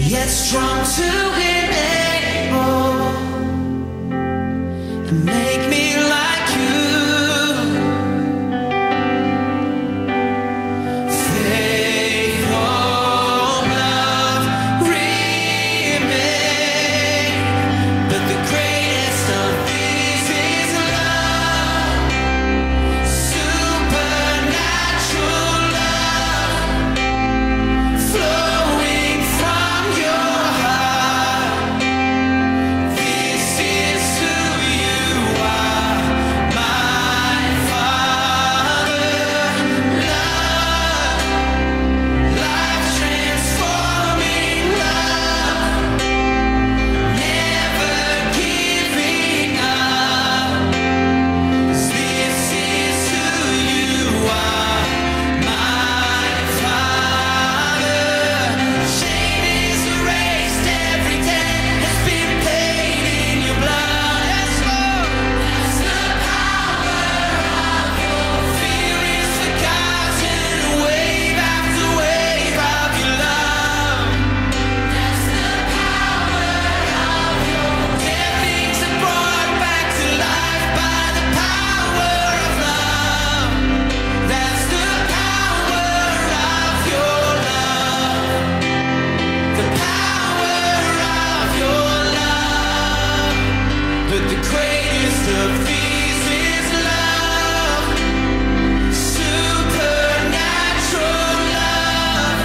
yet strong to enable and make me like you. Faithful love remain, but the greatest of these is love, supernatural love, flowing from your heart. This is who you are, my Father. Love, life-transforming love, never giving up. This is who you are, my Father. Shame is erased, every debt has been paid in your blood. Yes, Lord. That's the power of your fear is forgotten, wave after wave of your love. That's the power of your dead things are brought back to life by the power of love. That's the power of your love. The power of your love. But the greatest of these is love, supernatural love,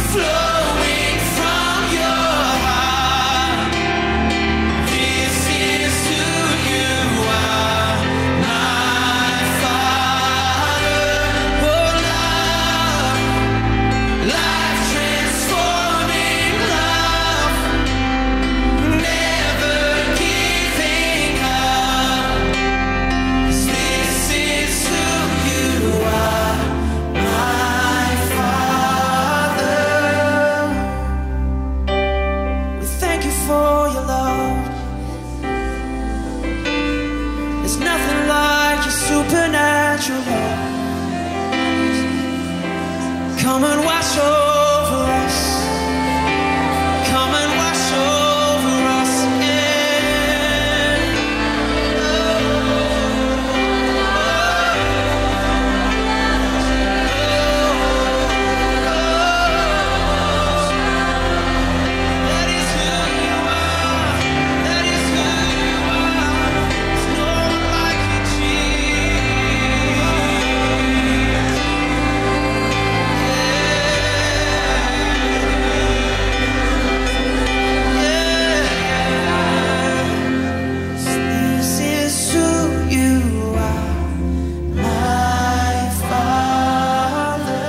flowing from your heart. This is who you are, my Father. Oh, love, life-transforming love, never giving up. This is who you are, my Father. We thank you for your love. There's nothing like your supernatural love. Come and wash over us. Come and wash over us again. That is who you are. That is who you are. There's no one like you, Jesus. This is who you are, my Father.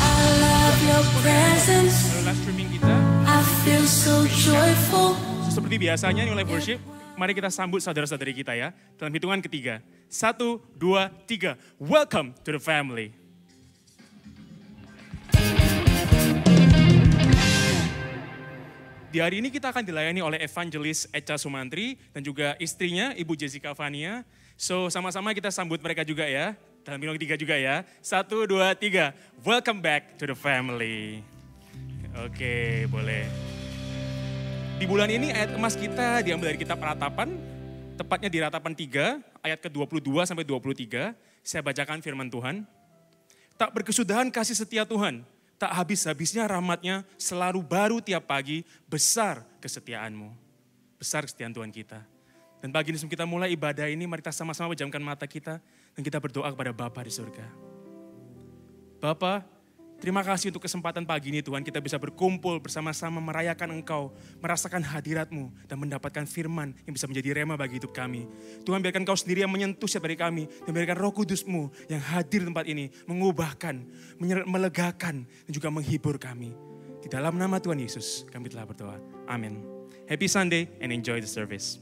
I love your presence. Live streaming kita. I feel so joyful. Seperti biasanya New Life Worship, mari kita sambut saudara-saudari kita ya. Dalam hitungan ketiga. 1, 2, 3. Welcome to the family. Di hari ini kita akan dilayani oleh Evangelis Echa Sumantri dan juga istrinya Ibu Jessica Vania. So sama-sama kita sambut mereka juga ya. Dalam hitungan ketiga juga ya. 1, 2, 3. Welcome back to the family. Oke, boleh. Di bulan ini ayat emas kita diambil dari kitab Ratapan, tepatnya di Ratapan 3, ayat ke-22 sampai 23. Saya bacakan firman Tuhan. Tak berkesudahan kasih setia Tuhan, tak habis-habisnya rahmatnya, selalu baru tiap pagi, besar kesetiaanmu. Besar kesetiaan Tuhan kita. Dan pagi ini sebelum kita mulai ibadah ini, mari kita sama-sama pejamkan mata kita, dan kita berdoa kepada Bapa di surga. Bapa, Terima kasih untuk kesempatan pagi ini Tuhan, kita bisa berkumpul bersama-sama merayakan Engkau, merasakan hadirat-Mu, dan mendapatkan firman yang bisa menjadi rema bagi hidup kami. Tuhan, biarkan Kau sendiri yang menyentuh setiap dari kami, dan biarkan Roh Kudus-Mu yang hadir di tempat ini, mengubahkan, melegakan, dan juga menghibur kami. Di dalam nama Tuhan Yesus, kami telah berdoa. Amin. Happy Sunday and enjoy the service.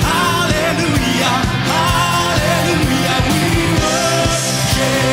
Hallelujah, hallelujah, we worship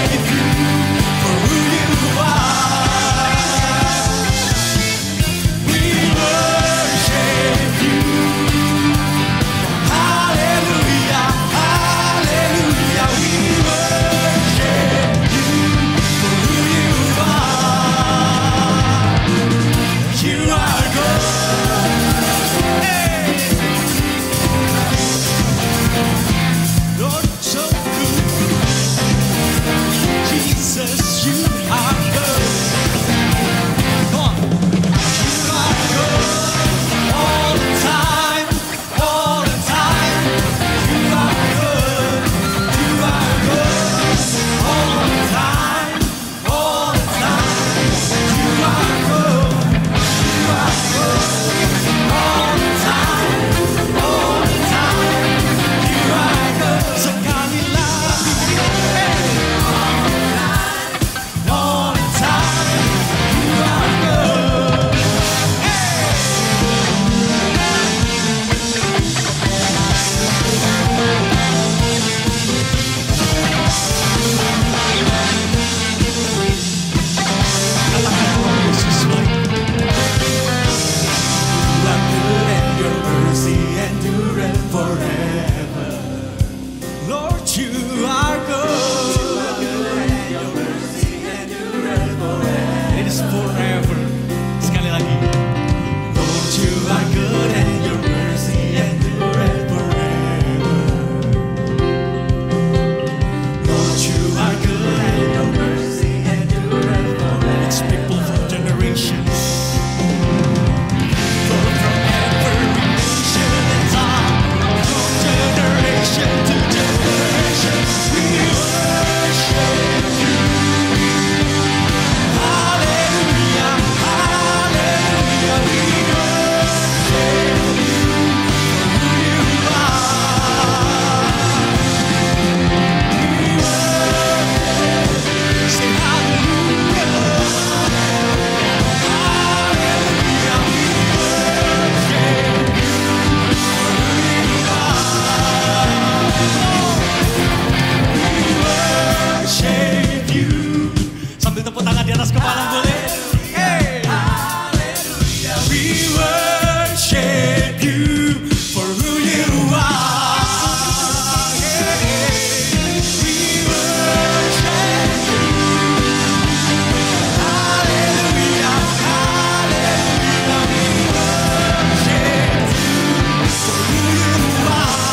you for who you are. We worship you. Hallelujah, hallelujah. We worship you for who you are.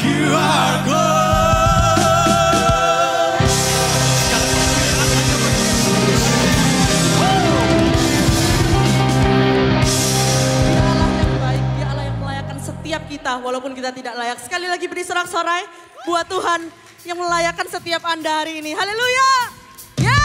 You are God. Dia Allah yang baik, Dia Allah yang melayakkan setiap kita walaupun kita tidak layak. Sekali lagi beri sorak-sorai buat Tuhan yang melayakkan setiap Anda hari ini. Haleluya. Ya.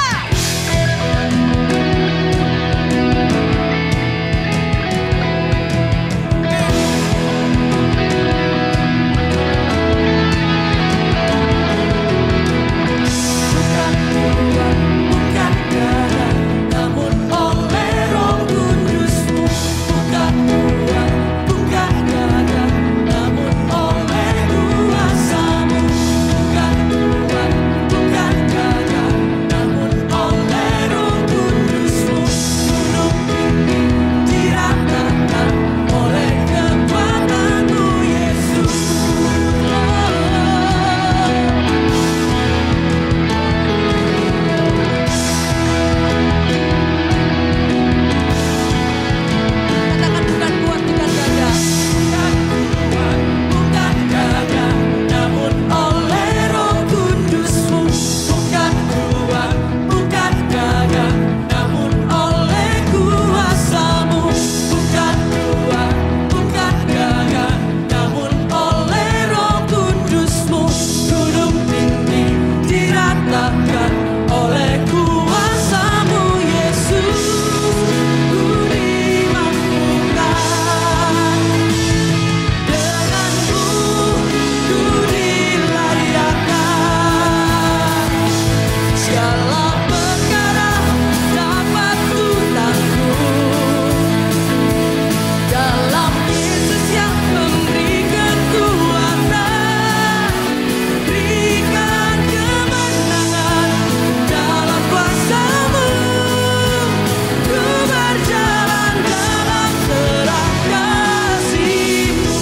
Bukan Tuhan, bukan darah, namun oleh Roh Kudus-Mu. Bukan Tuhan, bukan darah, namun oleh kuasa-Mu. Bukan Tuhan, bukan darah, namun oleh Roh Kudus-Mu. Gunung ini diratakan oleh kekuatan-Mu, Yesus. Katakan bukan kuat, bukan gagah. Bukan kuat, bukan gagah, namun oleh Roh Kudus-Mu. Bukan kuat, bukan gagah, namun oleh kuasa-Mu. Bukan kuat, bukan gagah, namun oleh Roh Kudus-Mu. Gunung tinggi diratakan oleh kuasa-Mu, Yesus. Ku dimampukan denganmu, ku dilayakan. Segala perkara dapat ku tanggung dalam Yesus yang memberi kekuatan. Berikan kemenangan dalam kuasa-Mu. Ku berjalan dalam terang kasih-Mu.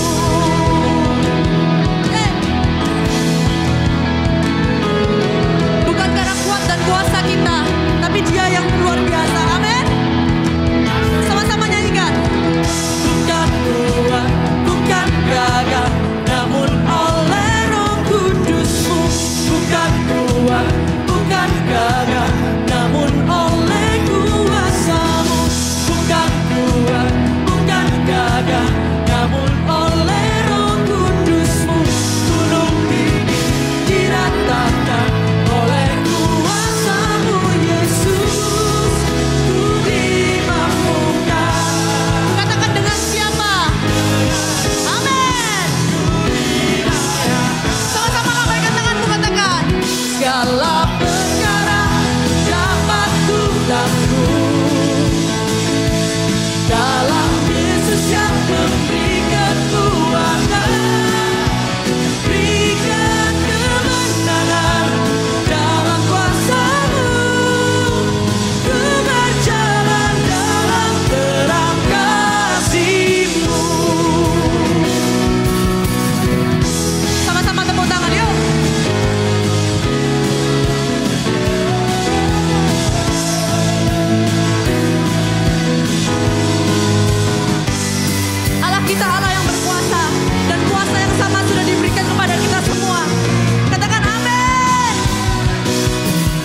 Bukan karena kuat dan kuasa kita, tapi Dia yang luar biasa. Amin. Sama-sama nyanyikan. Bukan kuat, bukan gagah, namun oleh Roh Kudus-Mu. Bukan kuat, bukan gagah, namun oleh kuasa-Mu. Bukan kuat, bukan gagah, namun oleh Roh Kudus-Mu. Gunung tinggi diratakan oleh kuasa-Mu, Yesus. Ku dimampukan. Katakan dengan siapa? Amin. Sama-sama lambaikan tanganmu, katakan. Segala perkara dapat ku tanggung dalam Yesus yang memberi kekuatan. Berikan kemenangan dalam kuasa-Mu. Ku berjalan dalam terang kasih-Mu. Sama-sama tepuk tangan yuk. Allah kita Allah yang berkuasa, dan kuasa yang sama sudah diberikan kepada kita semua. Katakan amin.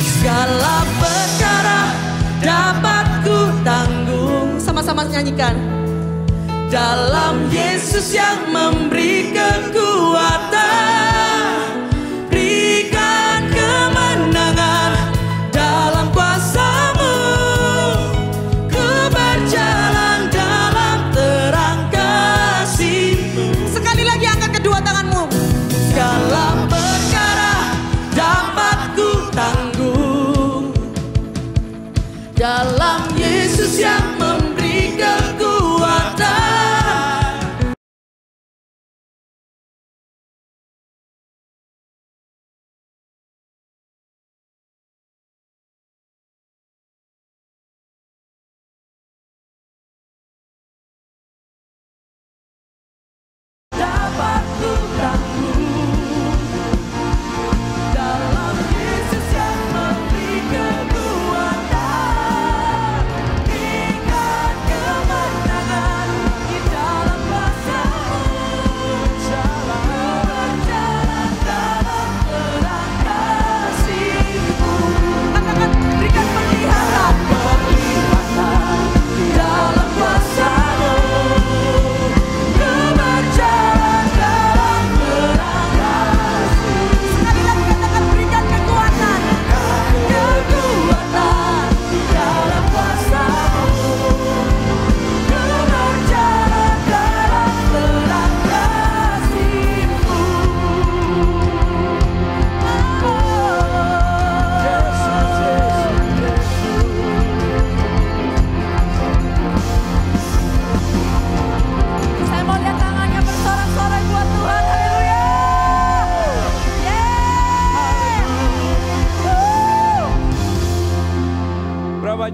Segala perkara dapat ku tanggung. Sama-sama nyanyikan. Dalam Yesus yang memberi kekuatan. Berikan kemenangan dalam kuasa-Mu. Ku berjalan dalam terang kasih-Mu. Sekali lagi angkat kedua tanganmu. Segala perkara dapat ku tanggung dalam Yesus yang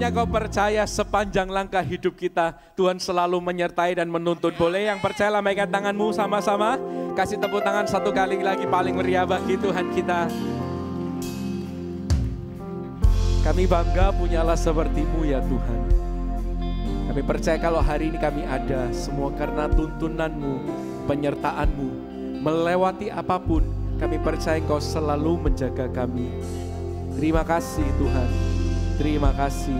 Pokoknya kau percaya sepanjang langkah hidup kita, Tuhan selalu menyertai dan menuntun. Boleh yang percaya lambaikan tanganmu sama-sama. Kasih tepuk tangan satu kali lagi paling meriah bagi Tuhan kita. Kami bangga punyalah seperti-Mu ya Tuhan. Kami percaya kalau hari ini kami ada, semua karena tuntunan-Mu, penyertaan-Mu. Melewati apapun, kami percaya Engkau selalu menjaga kami. Terima kasih Tuhan, terima kasih.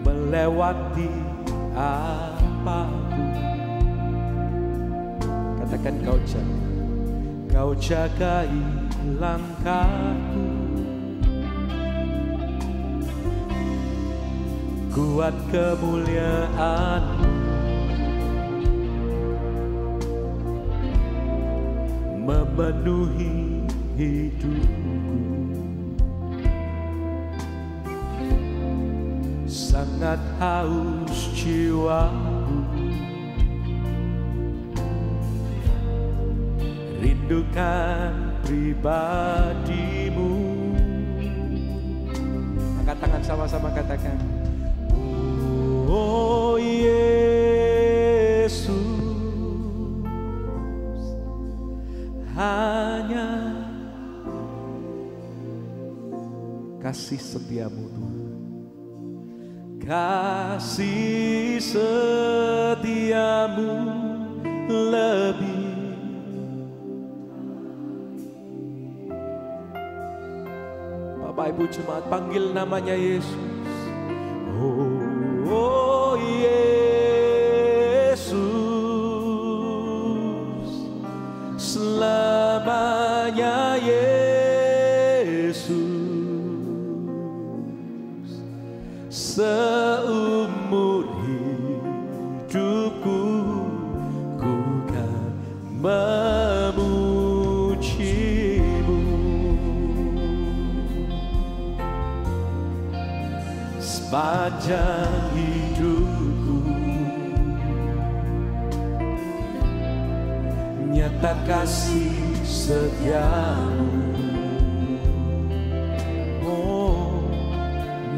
Melewati apapun, katakan kau jagai langkahku, kuat kemuliaan-Mu, memenuhi hidupku. Sangat haus jiwaku, rindukan pribadi-Mu. Angkat tangan sama-sama katakan, oh Yesus, hanya kasih setia-Mu Tuhan. Kasih setia-Mu lebih. Bapak Ibu jemaat panggil namanya Yesus. Oh Yesus, selamanya Yesus. Seumur hidupku ku kan memuji-Mu. Sepanjang hidupku nyata kasih setia-Mu.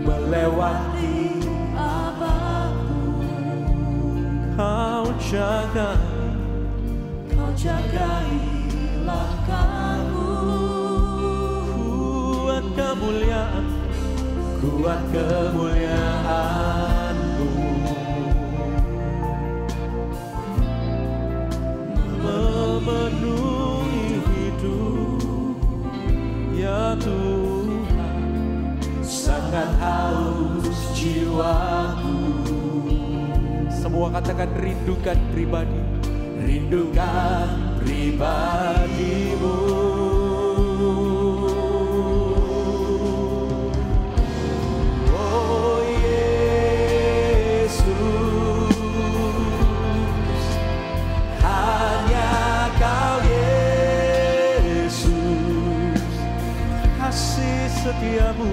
Melewati apapun, Kau jagai langkahku. Kuat kemuliaan-Mu, memenuhi hidup ya Tuhan. Sangat haus jiwaku. Semua katakan rindukan pribadi. Rindukan pribadi-Mu. Oh Yesus, hanya Kau Yesus. Kasih setia-Mu,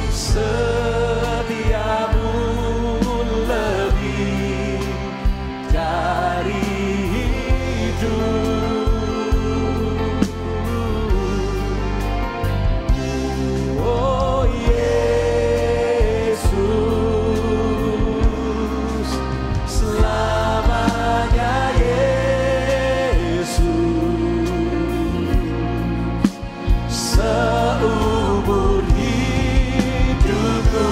setiamu lebih dari hidup. Oh Yesus, selamanya Yesus. Seumur hidupku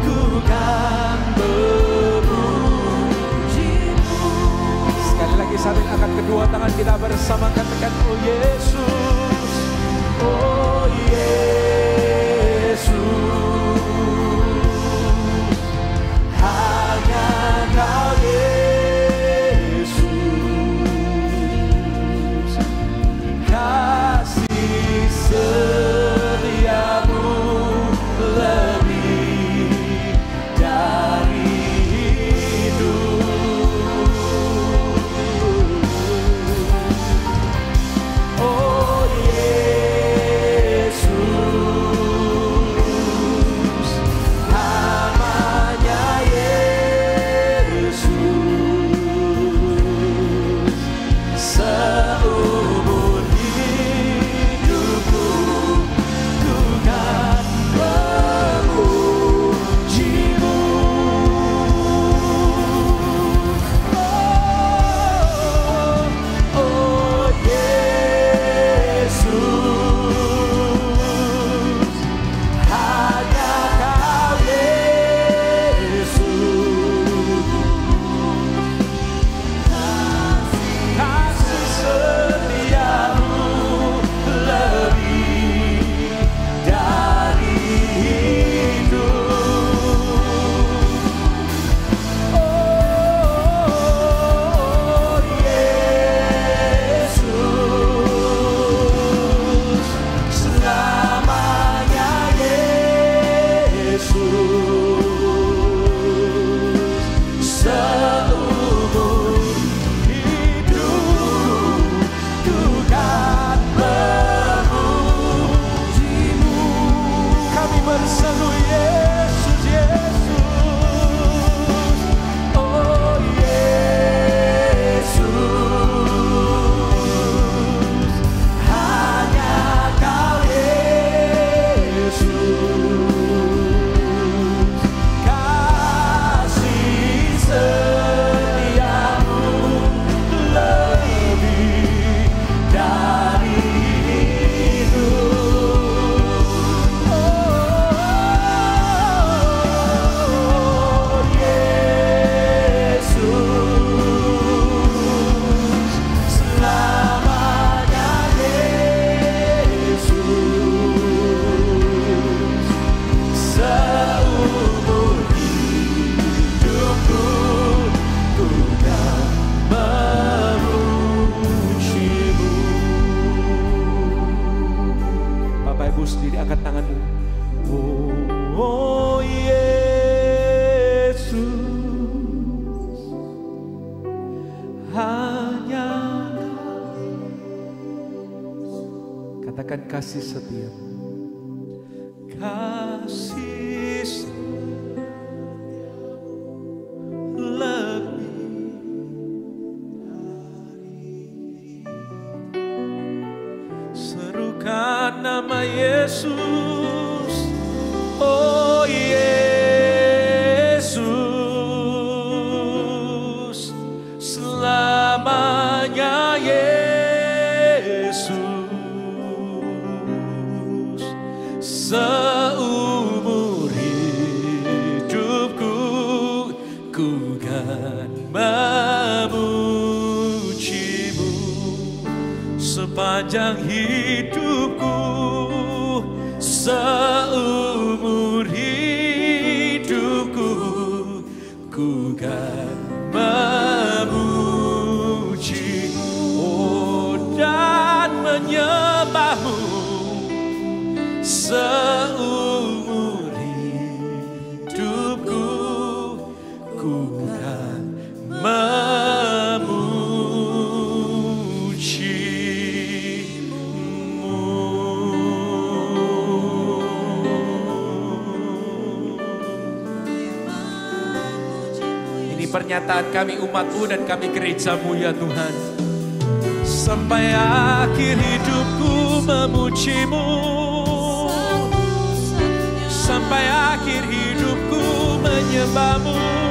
ku kan memuji-Mu. Sekali lagi sambil angkat kedua tangan kita bersama katakan oh Yesus, oh Yesus, hanya Kau Yesus. Kasih setia-Mu lebih dari hidup. Oh Yesus, sendiri, angkat tanganmu. Oh Yesus, hanya katakan kasih setia, kasih lebih serukan nama Yesus. Oh Yesus, selamanya Yesus, seumur hidupku ku kan memujimu, sepanjang hidupku, seumur hidupku ku kan memuji, oh dan menyembahmu, seumur hidupku ku kan pernyataan kami umat-Mu dan kami gereja-Mu ya Tuhan. Sampai akhir hidupku memuji-Mu, sampai akhir hidupku menyembah-Mu.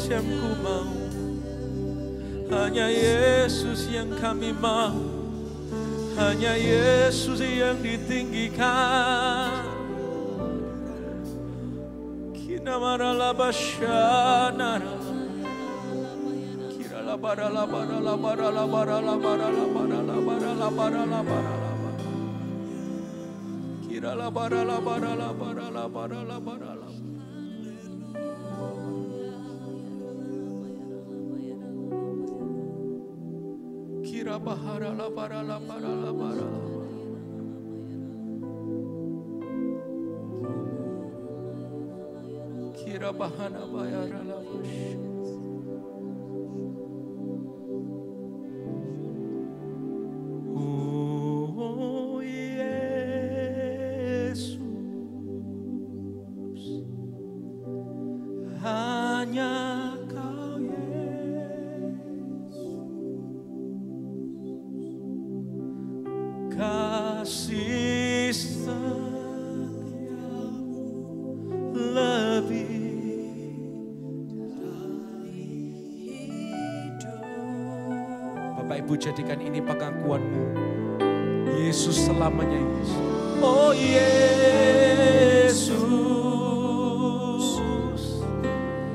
Yang ku mau, hanya Yesus yang kami mau, hanya Yesus yang ditinggikan. Oh Yesus, hanya Kau Yesus, kasih setiamu lebih Bapak Ibu, jadikan ini pengakuanmu. Yesus selamanya Yesus. Oh Yesus,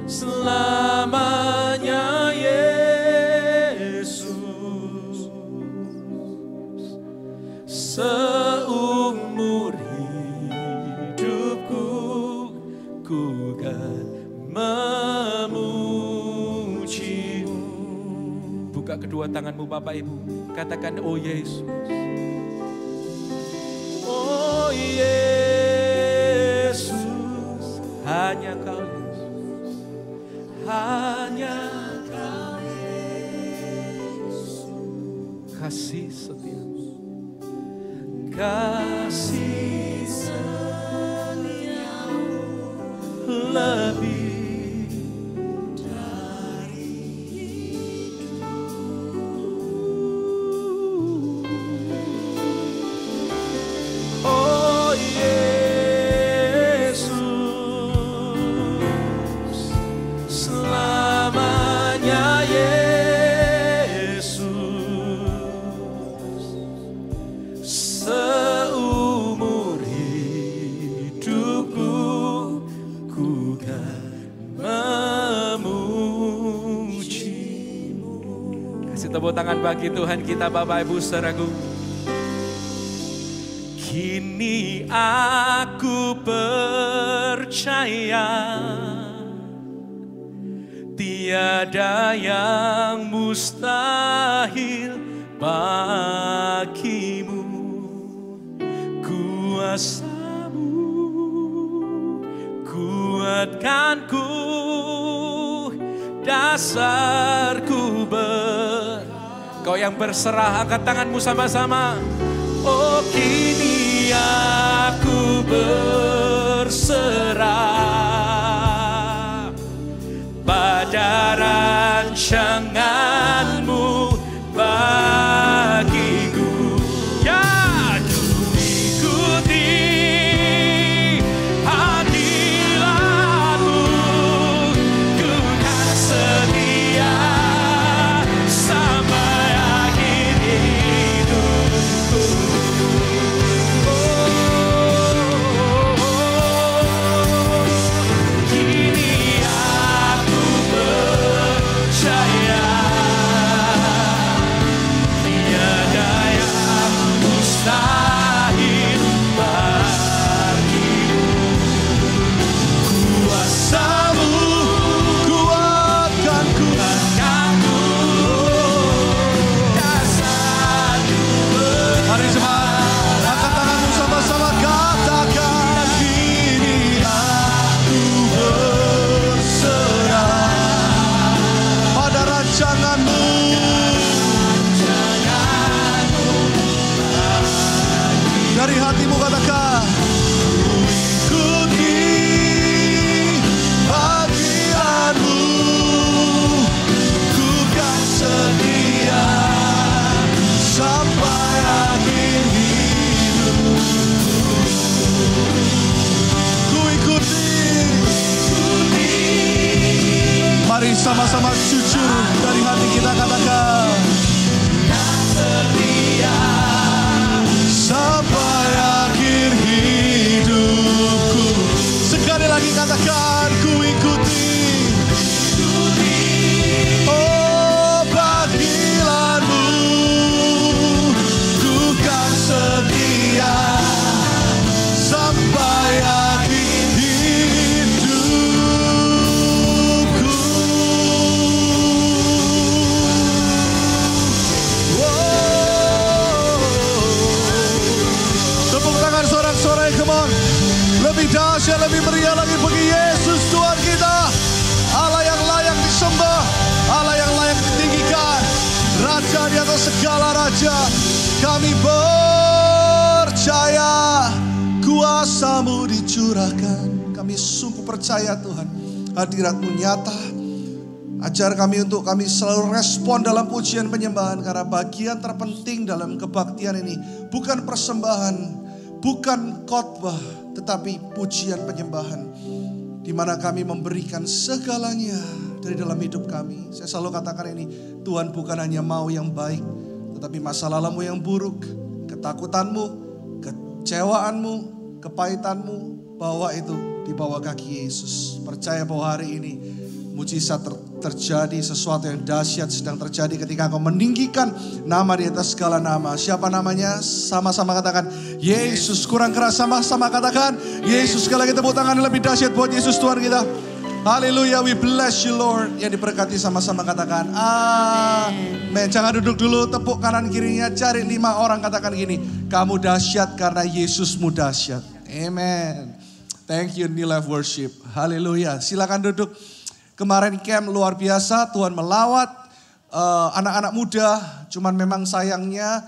selamanya Yesus. Seumur hidupku ku kan memujimu. Buka kedua tanganmu Bapak Ibu, katakan oh Yesus. Oh Yesus, hanya Kau Yesus, hanya Kau Yesus, kasih setiamu, kasih setiamu lebih tepuk tangan bagi Tuhan kita Bapak Ibu saudaraku. Kini aku percaya tiada yang mustahil bagimu. Kuasa-Mu kuatkanku, dasarku Kau yang berserah, angkat tanganmu sama-sama. Oh kini aku berserah pada rancangan-Mu bagiku. Ya, ku ikuti hadirat-Mu, ku kan setia sampai akhir hidupku. Kini aku percaya tiada yang mustahil bagimu. Kuasa-Mu kuatkanku, dasarku. Mari jemaat, angkat tanganmu sama-sama katakan kini aku berserah pada rancangan-Mu. Dari hatimu katakan, ku ikuti bagian-Mu, ku kan setia sampai akhir hidup. Ku ikuti. Mari sama-sama jujur dari hati kita katakan, sampai akhir hidupku. Sekali lagi katakan, ku come on. Lebih dahsyat, lebih meriah lagi bagi Yesus Tuhan kita. Allah yang layak disembah, Allah yang layak ditinggikan. Raja di atas segala raja. Kami percaya kuasa-Mu dicurahkan. Kami sungguh percaya Tuhan, hadirat-Mu nyata. Ajar kami untuk kami selalu respon dalam pujian penyembahan. Karena bagian terpenting dalam kebaktian ini bukan persembahan, bukan khotbah, tetapi pujian penyembahan. Di mana kami memberikan segalanya dari dalam hidup kami. Saya selalu katakan ini, Tuhan bukan hanya mau yang baik, tetapi masa lalumu yang buruk, ketakutanmu, kecewaanmu, kepahitanmu, bawa itu di bawah kaki Yesus. Percaya bahwa hari ini mujizat terjadi, sesuatu yang dahsyat sedang terjadi ketika kau meninggikan nama di atas segala nama. Siapa namanya? Sama-sama katakan Yesus. Kurang keras, sama-sama katakan Yesus. Sekali lagi tepuk tangan lebih dahsyat buat Yesus Tuhan kita. Haleluya, we bless you Lord. Yang diberkati sama-sama katakan amin. Jangan duduk dulu, tepuk kanan kirinya, cari 5 orang katakan gini, kamu dahsyat karena Yesusmu dahsyat. Amen. Thank you New Life Worship. Haleluya, silakan duduk. Kemarin camp luar biasa, Tuhan melawat anak-anak muda, cuman memang sayangnya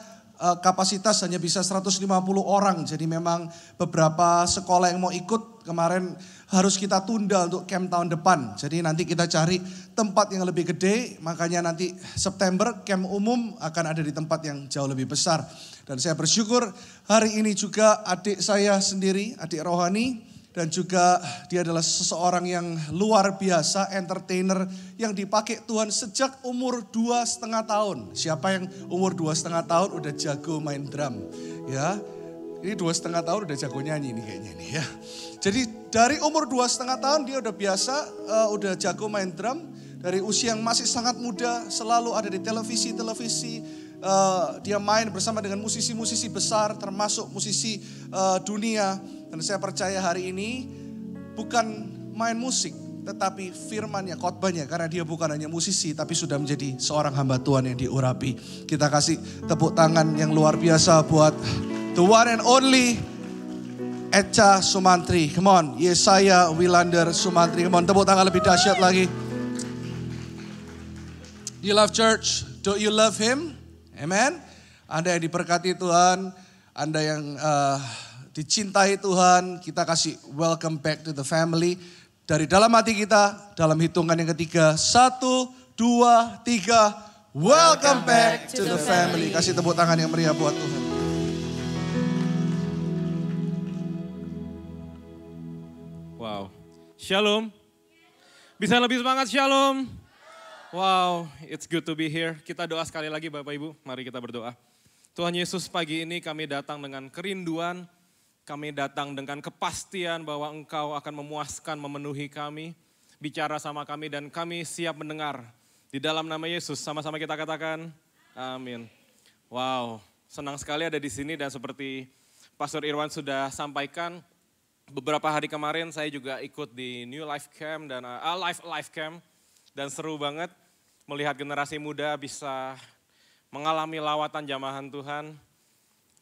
kapasitas hanya bisa 150 orang. Jadi memang beberapa sekolah yang mau ikut kemarin harus kita tunda untuk camp tahun depan. Jadi nanti kita cari tempat yang lebih gede, makanya nanti September camp umum akan ada di tempat yang jauh lebih besar. Dan saya bersyukur hari ini juga adik saya sendiri, adik rohani, dan juga dia adalah seseorang yang luar biasa, entertainer yang dipakai Tuhan sejak umur 2,5 tahun. Siapa yang umur 2,5 tahun udah jago main drum? Ya, ini 2,5 tahun udah jago nyanyi nih kayaknya nih ya. Jadi dari umur 2,5 tahun dia udah biasa, udah jago main drum. Dari usia yang masih sangat muda, selalu ada di televisi-televisi. Dia main bersama dengan musisi-musisi besar, termasuk musisi dunia. Dan saya percaya hari ini bukan main musik, tetapi firman-Nya, khotbahnya. Karena dia bukan hanya musisi, tapi sudah menjadi seorang hamba Tuhan yang diurapi. Kita kasih tepuk tangan yang luar biasa buat the one and only Echa Sumantri. Come on, Yesaya Wilander Sumantri. Come on, tepuk tangan lebih dahsyat lagi. You love church, don't you love him? Amen. Anda yang diberkati Tuhan, Anda yang dicintai Tuhan, kita kasih welcome back to the family. Dari dalam hati kita, dalam hitungan yang ketiga, 1, 2, 3, welcome back to the family. Kasih tepuk tangan yang meriah buat Tuhan. Wow, shalom. Bisa lebih semangat shalom. Wow, it's good to be here. Kita doa sekali lagi Bapak Ibu, mari kita berdoa. Tuhan Yesus, pagi ini kami datang dengan kerinduan, kami datang dengan kepastian bahwa Engkau akan memuaskan, memenuhi kami, bicara sama kami dan kami siap mendengar. Di dalam nama Yesus, sama-sama kita katakan, amin. Wow, senang sekali ada di sini dan seperti Pastor Irwan sudah sampaikan, beberapa hari kemarin saya juga ikut di New Life Camp dan Life Camp dan seru banget melihat generasi muda bisa mengalami lawatan jamahan Tuhan.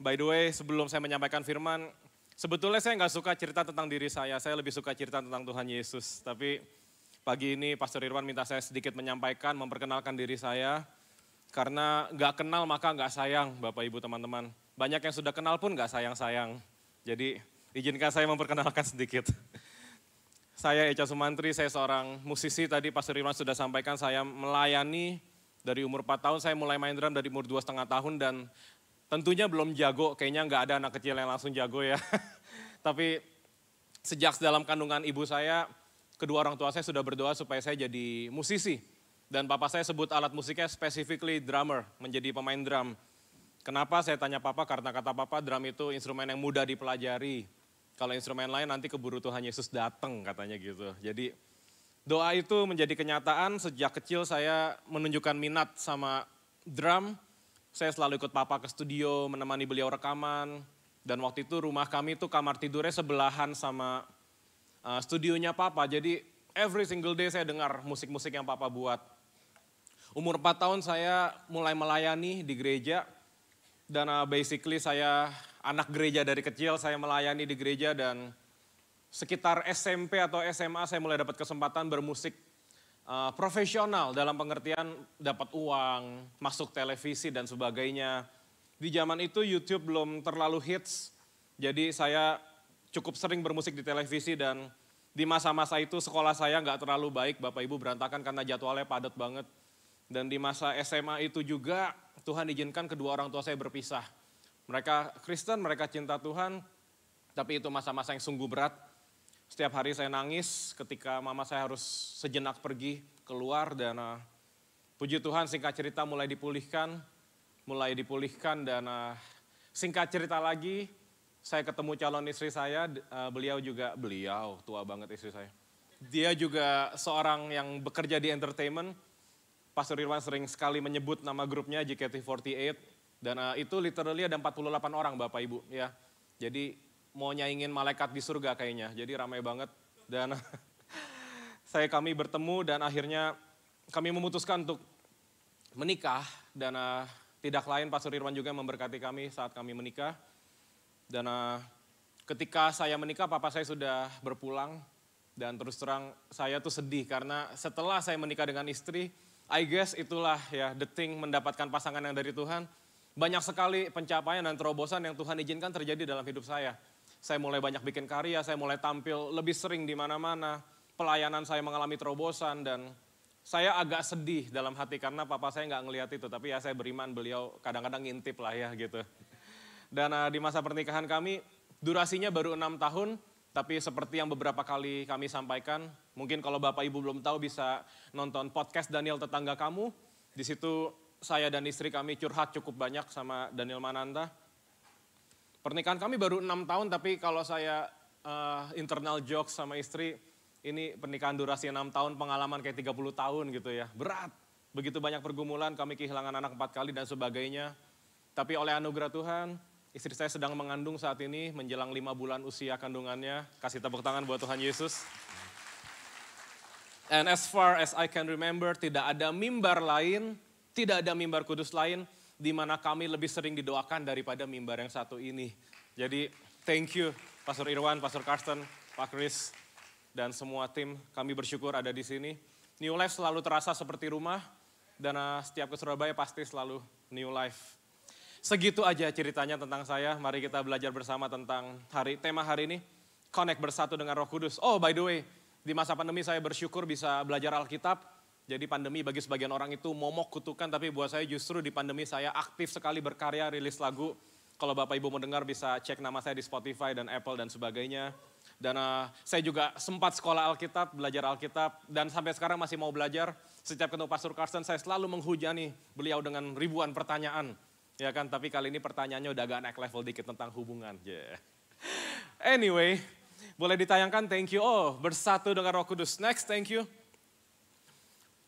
By the way, sebelum saya menyampaikan firman, sebetulnya saya nggak suka cerita tentang diri saya lebih suka cerita tentang Tuhan Yesus. Tapi pagi ini Pastor Irwan minta saya sedikit menyampaikan, memperkenalkan diri saya. Karena nggak kenal maka nggak sayang Bapak Ibu teman-teman. Banyak yang sudah kenal pun nggak sayang-sayang. Jadi izinkan saya memperkenalkan sedikit. Saya Echa Sumantri, saya seorang musisi, tadi Pastor Irwan sudah sampaikan saya melayani dari umur 4 tahun, saya mulai main drum dari umur 2,5 tahun dan tentunya belum jago, kayaknya nggak ada anak kecil yang langsung jago ya. Tapi sejak dalam kandungan ibu saya, kedua orang tua saya sudah berdoa supaya saya jadi musisi. Dan papa saya sebut alat musiknya specifically drummer, menjadi pemain drum. Kenapa saya tanya papa? Karena kata papa drum itu instrumen yang mudah dipelajari. Kalau instrumen lain nanti keburu Tuhan Yesus datang katanya gitu. Jadi doa itu menjadi kenyataan. Sejak kecil saya menunjukkan minat sama drum. Saya selalu ikut papa ke studio, menemani beliau rekaman. Dan waktu itu rumah kami tuh kamar tidurnya sebelahan sama studionya papa. Jadi every single day saya dengar musik-musik yang papa buat. Umur 4 tahun saya mulai melayani di gereja. Dan basically saya anak gereja dari kecil, saya melayani di gereja dan sekitar SMP atau SMA saya mulai dapat kesempatan bermusik profesional dalam pengertian dapat uang, masuk televisi dan sebagainya. Di zaman itu YouTube belum terlalu hits, jadi saya cukup sering bermusik di televisi dan di masa-masa itu sekolah saya nggak terlalu baik, Bapak Ibu, berantakan karena jadwalnya padat banget. Dan di masa SMA itu juga Tuhan izinkan kedua orang tua saya berpisah. Mereka Kristen, mereka cinta Tuhan, tapi itu masa-masa yang sungguh berat. Setiap hari saya nangis ketika mama saya harus sejenak pergi keluar dan puji Tuhan singkat cerita mulai dipulihkan dan singkat cerita lagi saya ketemu calon istri saya, beliau tua banget istri saya. Dia juga seorang yang bekerja di entertainment. Pastor Irwan sering sekali menyebut nama grupnya JKT48 dan itu literally ada 48 orang Bapak Ibu ya. Jadi mau nyaingin malaikat di surga kayaknya. Jadi ramai banget dan kami bertemu dan akhirnya kami memutuskan untuk menikah dan tidak lain Pastor Irwan juga memberkati kami saat kami menikah. Dan ketika saya menikah papa saya sudah berpulang dan terus terang saya tuh sedih karena setelah saya menikah dengan istri, I guess itulah ya the thing mendapatkan pasangan yang dari Tuhan. Banyak sekali pencapaian dan terobosan yang Tuhan izinkan terjadi dalam hidup saya. Saya mulai banyak bikin karya, saya mulai tampil lebih sering di mana-mana. Pelayanan saya mengalami terobosan dan saya agak sedih dalam hati karena papa saya nggak ngelihat itu. Tapi ya saya beriman beliau kadang-kadang ngintip lah ya gitu. Dan di masa pernikahan kami durasinya baru 6 tahun. Tapi seperti yang beberapa kali kami sampaikan, mungkin kalau Bapak Ibu belum tahu bisa nonton podcast Daniel Tetangga Kamu. Di situ saya dan istri kami curhat cukup banyak sama Daniel Mananta. Pernikahan kami baru 6 tahun tapi kalau saya internal jokes sama istri, ini pernikahan durasi 6 tahun, pengalaman kayak 30 tahun gitu ya. Berat, begitu banyak pergumulan, kami kehilangan anak 4 kali dan sebagainya. Tapi oleh anugerah Tuhan, istri saya sedang mengandung saat ini, menjelang 5 bulan usia kandungannya. Kasih tepuk tangan buat Tuhan Yesus. And as far as I can remember, tidak ada mimbar lain, tidak ada mimbar kudus lain, di mana kami lebih sering didoakan daripada mimbar yang satu ini. Jadi thank you Pastor Irwan, Pastor Karsten, Pak Chris, dan semua tim. Kami bersyukur ada di sini. New Life selalu terasa seperti rumah, dan setiap ke Surabaya pasti selalu New Life. Segitu aja ceritanya tentang saya. Mari kita belajar bersama tentang tema hari ini. Connect bersatu dengan Roh Kudus. Oh by the way, di masa pandemi saya bersyukur bisa belajar Alkitab. Jadi pandemi bagi sebagian orang itu momok kutukan. Tapi buat saya justru di pandemi saya aktif sekali berkarya, rilis lagu. Kalau Bapak Ibu mau dengar bisa cek nama saya di Spotify dan Apple dan sebagainya. Dan saya juga sempat sekolah Alkitab, belajar Alkitab. Dan sampai sekarang masih mau belajar. Setiap ketemu Pastor Karsten saya selalu menghujani beliau dengan ribuan pertanyaan. Ya kan, tapi kali ini pertanyaannya udah agak naik level dikit tentang hubungan. Yeah. Anyway, boleh ditayangkan, thank you. Oh, bersatu dengan Roh Kudus. Next, thank you.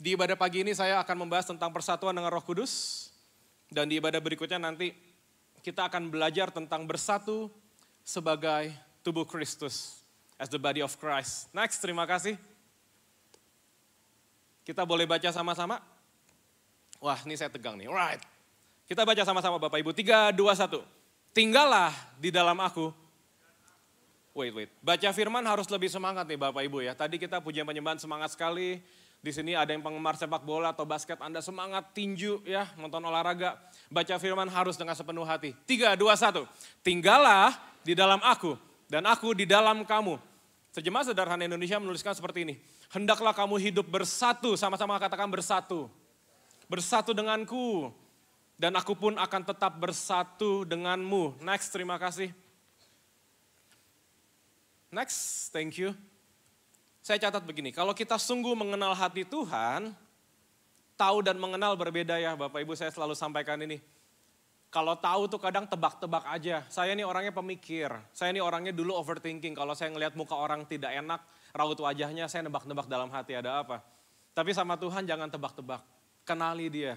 Di ibadah pagi ini saya akan membahas tentang persatuan dengan Roh Kudus. Dan di ibadah berikutnya nanti kita akan belajar tentang bersatu sebagai tubuh Kristus. As the body of Christ. Next, terima kasih. Kita boleh baca sama-sama? Wah, ini saya tegang nih. Alright. Kita baca sama-sama Bapak Ibu. 3, 2, 1. Tinggallah di dalam aku. Wait. Baca firman harus lebih semangat nih Bapak Ibu ya. Tadi kita pujian penyembahan semangat sekali. Di sini ada yang penggemar sepak bola atau basket. Anda semangat tinju ya, nonton olahraga. Baca firman harus dengan sepenuh hati. 3, 2, 1. Tinggallah di dalam aku dan aku di dalam kamu. Terjemah Sederhana Indonesia menuliskan seperti ini. Hendaklah kamu hidup bersatu. Sama-sama katakan bersatu. Bersatu denganku. Dan aku pun akan tetap bersatu denganmu. Next, terima kasih. Next, thank you. Saya catat begini, kalau kita sungguh mengenal hati Tuhan, tahu dan mengenal berbeda ya Bapak Ibu, saya selalu sampaikan ini. Kalau tahu tuh kadang tebak-tebak aja. Saya ini orangnya pemikir, saya ini orangnya dulu overthinking. Kalau saya ngelihat muka orang tidak enak, raut wajahnya saya nebak-nebak dalam hati ada apa. Tapi sama Tuhan jangan tebak-tebak, kenali dia.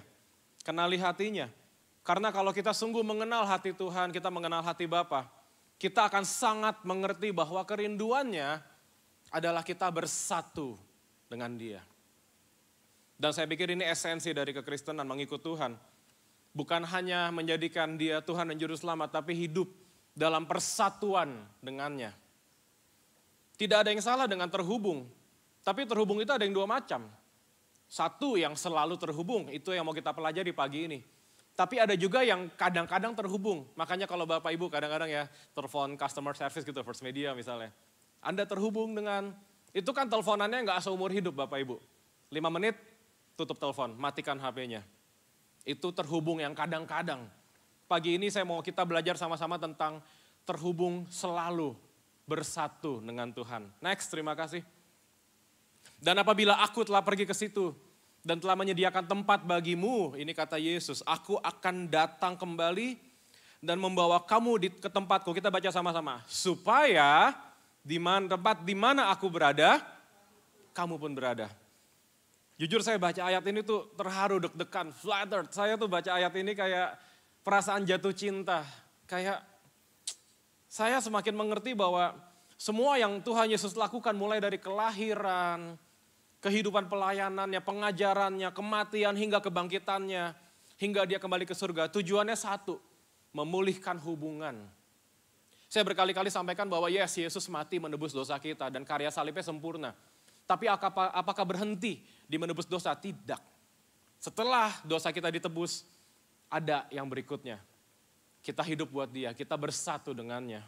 Kenali hatinya. Karena kalau kita sungguh mengenal hati Tuhan, kita mengenal hati Bapa, kita akan sangat mengerti bahwa kerinduannya adalah kita bersatu dengan Dia. Dan saya pikir ini esensi dari kekristenan, mengikut Tuhan. Bukan hanya menjadikan Dia Tuhan dan Juru Selamat, tapi hidup dalam persatuan dengannya. Tidak ada yang salah dengan terhubung, tapi terhubung itu ada yang dua macam. Satu yang selalu terhubung, itu yang mau kita pelajari pagi ini. Tapi ada juga yang kadang-kadang terhubung. Makanya kalau Bapak Ibu kadang-kadang ya telepon customer service gitu, First Media misalnya. Anda terhubung dengan, itu kan teleponannya nggak seumur hidup Bapak Ibu. 5 menit, tutup telepon, matikan HP-nya. Itu terhubung yang kadang-kadang. Pagi ini saya mau kita belajar sama-sama tentang terhubung selalu bersatu dengan Tuhan. Next, terima kasih. Dan apabila aku telah pergi ke situ dan telah menyediakan tempat bagimu, ini kata Yesus, aku akan datang kembali dan membawa kamu ke tempatku. Kita baca sama-sama. Supaya tempat di mana aku berada, kamu pun berada. Jujur saya baca ayat ini tuh terharu, deg-degan, flattered. Saya tuh baca ayat ini kayak perasaan jatuh cinta. Kayak saya semakin mengerti bahwa semua yang Tuhan Yesus lakukan mulai dari kelahiran, kehidupan pelayanannya, pengajarannya, kematian hingga kebangkitannya, hingga dia kembali ke surga. Tujuannya satu, memulihkan hubungan. Saya berkali-kali sampaikan bahwa yes, Yesus mati menebus dosa kita dan karya salibnya sempurna. Tapi apakah berhenti di menebus dosa? Tidak. Setelah dosa kita ditebus, ada yang berikutnya. Kita hidup buat dia, kita bersatu dengannya.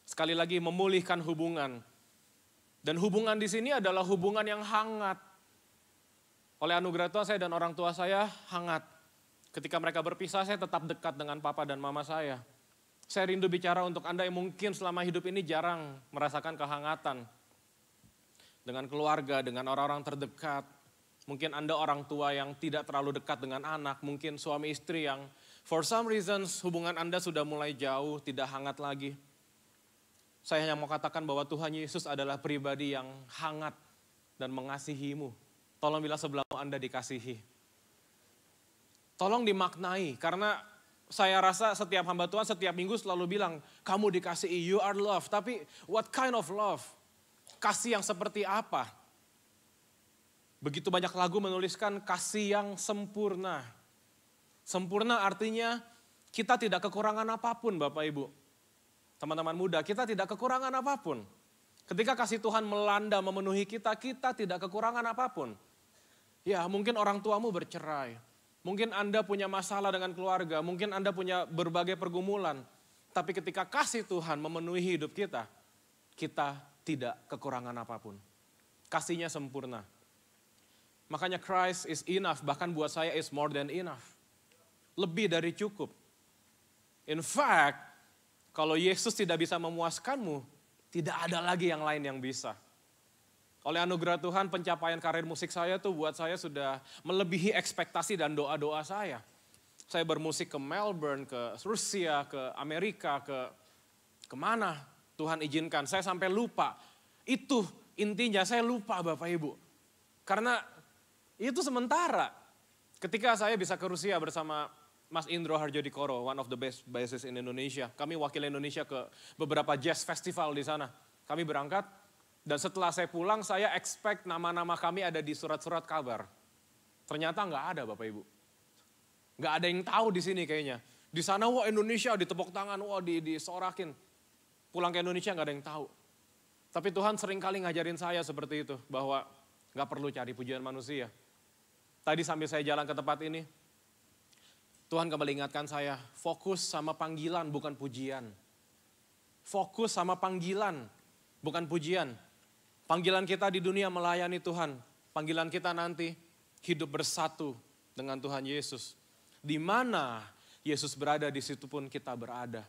Sekali lagi memulihkan hubungan. Dan hubungan di sini adalah hubungan yang hangat. Oleh anugerah Tuhan saya dan orang tua saya hangat. Ketika mereka berpisah saya tetap dekat dengan papa dan mama saya. Saya rindu bicara untuk Anda yang mungkin selama hidup ini jarang merasakan kehangatan. Dengan keluarga, dengan orang-orang terdekat. Mungkin Anda orang tua yang tidak terlalu dekat dengan anak. Mungkin suami istri yang for some reasons hubungan Anda sudah mulai jauh, tidak hangat lagi. Saya hanya mau katakan bahwa Tuhan Yesus adalah pribadi yang hangat dan mengasihimu. Tolong bilang sebelahmu Anda dikasihi. Tolong dimaknai karena saya rasa setiap hamba Tuhan setiap minggu selalu bilang kamu dikasihi, you are loved. Tapi what kind of love? Kasih yang seperti apa? Begitu banyak lagu menuliskan kasih yang sempurna. Sempurna artinya kita tidak kekurangan apapun Bapak Ibu. Teman-teman muda, kita tidak kekurangan apapun. Ketika kasih Tuhan melanda memenuhi kita, kita tidak kekurangan apapun. Ya mungkin orang tuamu bercerai. Mungkin Anda punya masalah dengan keluarga. Mungkin Anda punya berbagai pergumulan. Tapi ketika kasih Tuhan memenuhi hidup kita, kita tidak kekurangan apapun. Kasihnya sempurna. Makanya Christ is enough, bahkan buat saya is more than enough. Lebih dari cukup. In fact, kalau Yesus tidak bisa memuaskanmu, tidak ada lagi yang lain yang bisa. Oleh anugerah Tuhan, pencapaian karir musik saya tuh buat saya sudah melebihi ekspektasi dan doa-doa saya. Saya bermusik ke Melbourne, ke Rusia, ke Amerika, ke kemana Tuhan izinkan. Saya sampai lupa. Itu intinya saya lupa Bapak Ibu. Karena itu sementara. Ketika saya bisa ke Rusia bersama Mas Indro Harjodikoro, one of the best bassist in Indonesia. Kami wakil Indonesia ke beberapa jazz festival di sana. Kami berangkat dan setelah saya pulang saya expect nama-nama kami ada di surat-surat kabar. Ternyata nggak ada Bapak Ibu. Nggak ada yang tahu di sini kayaknya. Di sana wah Indonesia ditepuk tangan, wah disorakin. Pulang ke Indonesia nggak ada yang tahu. Tapi Tuhan sering kali ngajarin saya seperti itu. Bahwa nggak perlu cari pujian manusia. Tadi sambil saya jalan ke tempat ini. Tuhan kembali ingatkan saya. Fokus sama panggilan bukan pujian. Fokus sama panggilan bukan pujian. Panggilan kita di dunia melayani Tuhan. Panggilan kita nanti hidup bersatu dengan Tuhan Yesus. Di mana Yesus berada di situ pun kita berada.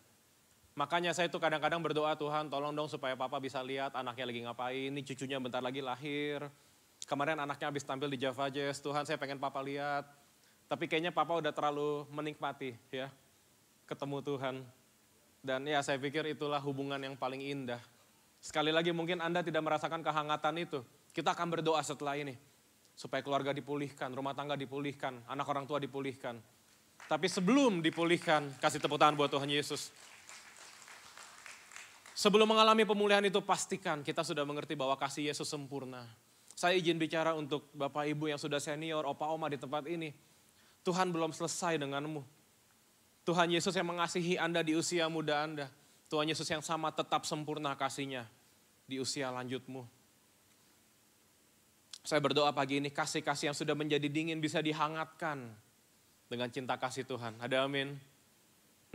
Makanya saya tuh kadang-kadang berdoa Tuhan tolong dong supaya papa bisa lihat anaknya lagi ngapain. Ini cucunya bentar lagi lahir. Kemarin anaknya habis tampil di Java Jazz. Tuhan saya pengen papa lihat. Tapi kayaknya papa udah terlalu menikmati ya. Ketemu Tuhan. Dan ya saya pikir itulah hubungan yang paling indah. Sekali lagi mungkin Anda tidak merasakan kehangatan itu. Kita akan berdoa setelah ini. Supaya keluarga dipulihkan, rumah tangga dipulihkan, anak orang tua dipulihkan. Tapi sebelum dipulihkan, kasih tepuk tangan buat Tuhan Yesus. Sebelum mengalami pemulihan itu pastikan kita sudah mengerti bahwa kasih Yesus sempurna. Saya izin bicara untuk Bapak Ibu yang sudah senior, opa oma di tempat ini. Tuhan belum selesai denganmu. Tuhan Yesus yang mengasihi Anda di usia muda Anda. Tuhan Yesus yang sama tetap sempurna kasih-Nya di usia lanjutmu. Saya berdoa pagi ini kasih-kasih yang sudah menjadi dingin bisa dihangatkan dengan cinta kasih Tuhan. Ada amin.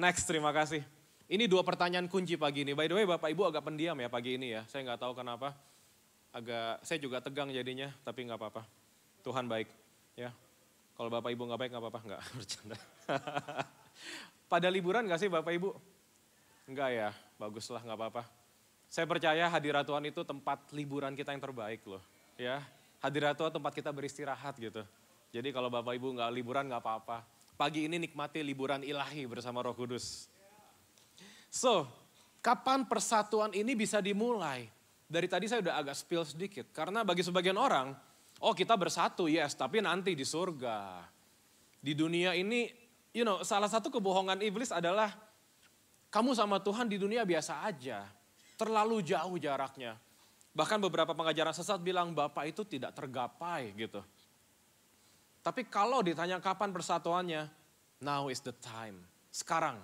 Next, terima kasih. Ini 2 pertanyaan kunci pagi ini. By the way, Bapak Ibu agak pendiam ya pagi ini ya. Saya nggak tahu kenapa. Saya juga tegang jadinya, tapi nggak apa-apa. Tuhan baik. Ya. Kalau Bapak Ibu nggak baik nggak apa-apa, nggak bercanda. Pada liburan nggak sih Bapak Ibu? Enggak ya, baguslah nggak apa-apa. Saya percaya hadirat Tuhan itu tempat liburan kita yang terbaik loh. Ya, hadirat Tuhan tempat kita beristirahat gitu. Jadi kalau Bapak Ibu nggak liburan nggak apa-apa. Pagi ini nikmati liburan ilahi bersama Roh Kudus. So, kapan persatuan ini bisa dimulai? Dari tadi saya udah agak spill sedikit. Karena bagi sebagian orang, oh kita bersatu yes, tapi nanti di surga. Di dunia ini, salah satu kebohongan iblis adalah kamu sama Tuhan di dunia biasa aja. Terlalu jauh jaraknya. Bahkan beberapa pengajaran sesat bilang Bapak itu tidak tergapai gitu. Tapi kalau ditanya kapan persatuannya, now is the time. Sekarang.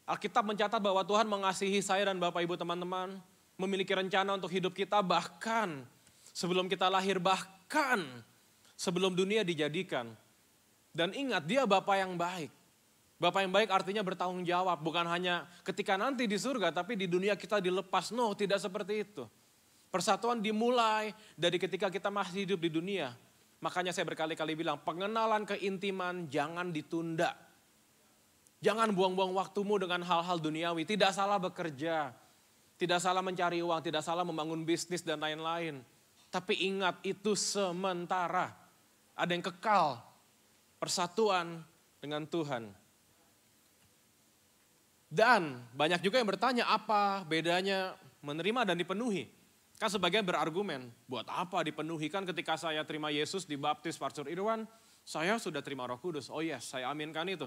Alkitab mencatat bahwa Tuhan mengasihi saya dan Bapak Ibu teman-teman. Memiliki rencana untuk hidup kita bahkan sebelum kita lahir, bahkan sebelum dunia dijadikan. Dan ingat dia Bapa yang baik. Bapa yang baik artinya bertanggung jawab. Bukan hanya ketika nanti di surga tapi di dunia kita dilepas. No, tidak seperti itu. Persatuan dimulai dari ketika kita masih hidup di dunia. Makanya saya berkali-kali bilang pengenalan keintiman jangan ditunda. Jangan buang-buang waktumu dengan hal-hal duniawi. Tidak salah bekerja. Tidak salah mencari uang, tidak salah membangun bisnis dan lain-lain. Tapi ingat itu sementara. Ada yang kekal. Persatuan dengan Tuhan. Dan banyak juga yang bertanya apa bedanya menerima dan dipenuhi. Kan sebagian berargumen, buat apa dipenuhi? Kan ketika saya terima Yesus dibaptis Pastor Irwan, saya sudah terima Roh Kudus. Oh yes, saya aminkan itu.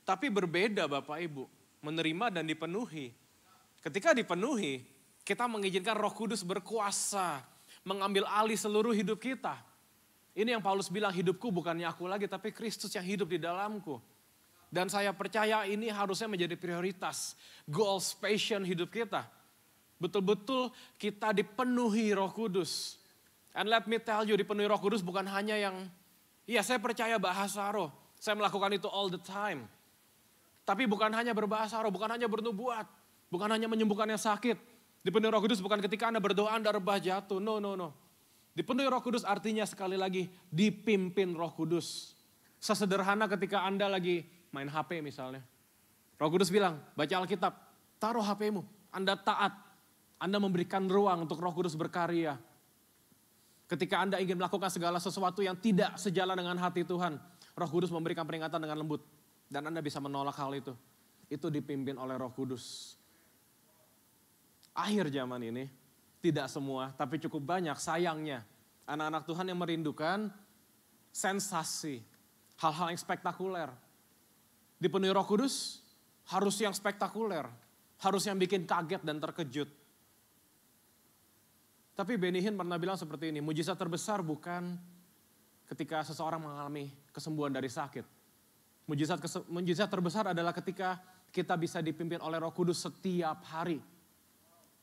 Tapi berbeda Bapak Ibu, menerima dan dipenuhi. Ketika dipenuhi, kita mengizinkan Roh Kudus berkuasa, mengambil alih seluruh hidup kita. Ini yang Paulus bilang, hidupku bukannya aku lagi, tapi Kristus yang hidup di dalamku. Dan saya percaya ini harusnya menjadi prioritas, goals, passion hidup kita. Betul-betul kita dipenuhi Roh Kudus. And let me tell you, dipenuhi Roh Kudus bukan hanya yang, ya saya percaya bahasa roh, saya melakukan itu all the time. Tapi bukan hanya berbahasa roh, bukan hanya bernubuat. Bukan hanya menyembuhkan yang sakit. Dipenuhi Roh Kudus bukan ketika Anda berdoa Anda rebah jatuh. No. Dipenuhi Roh Kudus artinya sekali lagi dipimpin Roh Kudus. Sesederhana ketika Anda lagi main HP misalnya. Roh Kudus bilang, baca Alkitab, taruh HP-mu. Anda taat. Anda memberikan ruang untuk Roh Kudus berkarya. Ketika Anda ingin melakukan segala sesuatu yang tidak sejalan dengan hati Tuhan, Roh Kudus memberikan peringatan dengan lembut. Dan Anda bisa menolak hal itu. Itu dipimpin oleh Roh Kudus. Akhir zaman ini, tidak semua, tapi cukup banyak sayangnya. Anak-anak Tuhan yang merindukan sensasi, hal-hal yang spektakuler. Dipenuhi Roh Kudus, harus yang spektakuler. Harus yang bikin kaget dan terkejut. Tapi Benny Hinn pernah bilang seperti ini, mujizat terbesar bukan ketika seseorang mengalami kesembuhan dari sakit. Mujizat terbesar adalah ketika kita bisa dipimpin oleh Roh Kudus setiap hari.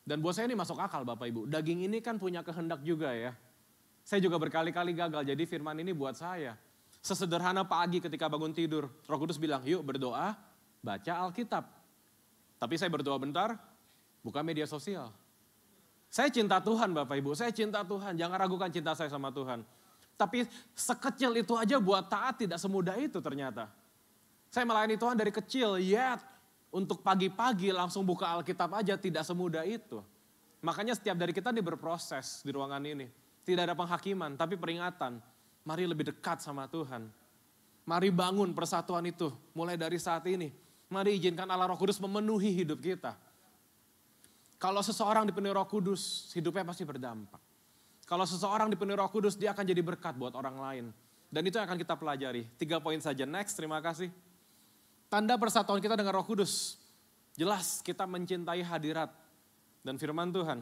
Dan buat saya ini masuk akal Bapak Ibu. Daging ini kan punya kehendak juga ya. Saya juga berkali-kali gagal, jadi firman ini buat saya. Sesederhana pagi ketika bangun tidur, Roh Kudus bilang, yuk berdoa, baca Alkitab. Tapi saya berdoa bentar, buka media sosial. Saya cinta Tuhan Bapak Ibu, saya cinta Tuhan. Jangan ragukan cinta saya sama Tuhan. Tapi sekecil itu aja buat taat tidak semudah itu ternyata. Saya melayani Tuhan dari kecil, yet untuk pagi-pagi langsung buka Alkitab aja tidak semudah itu. Makanya setiap dari kita ini berproses di ruangan ini. Tidak ada penghakiman, tapi peringatan. Mari lebih dekat sama Tuhan. Mari bangun persatuan itu mulai dari saat ini. Mari izinkan Allah Roh Kudus memenuhi hidup kita. Kalau seseorang dipenuhi Roh Kudus, hidupnya pasti berdampak. Kalau seseorang dipenuhi Roh Kudus, dia akan jadi berkat buat orang lain. Dan itu yang akan kita pelajari. 3 poin saja. Next, terima kasih. Tanda persatuan kita dengan Roh Kudus. Jelas kita mencintai hadirat dan firman Tuhan.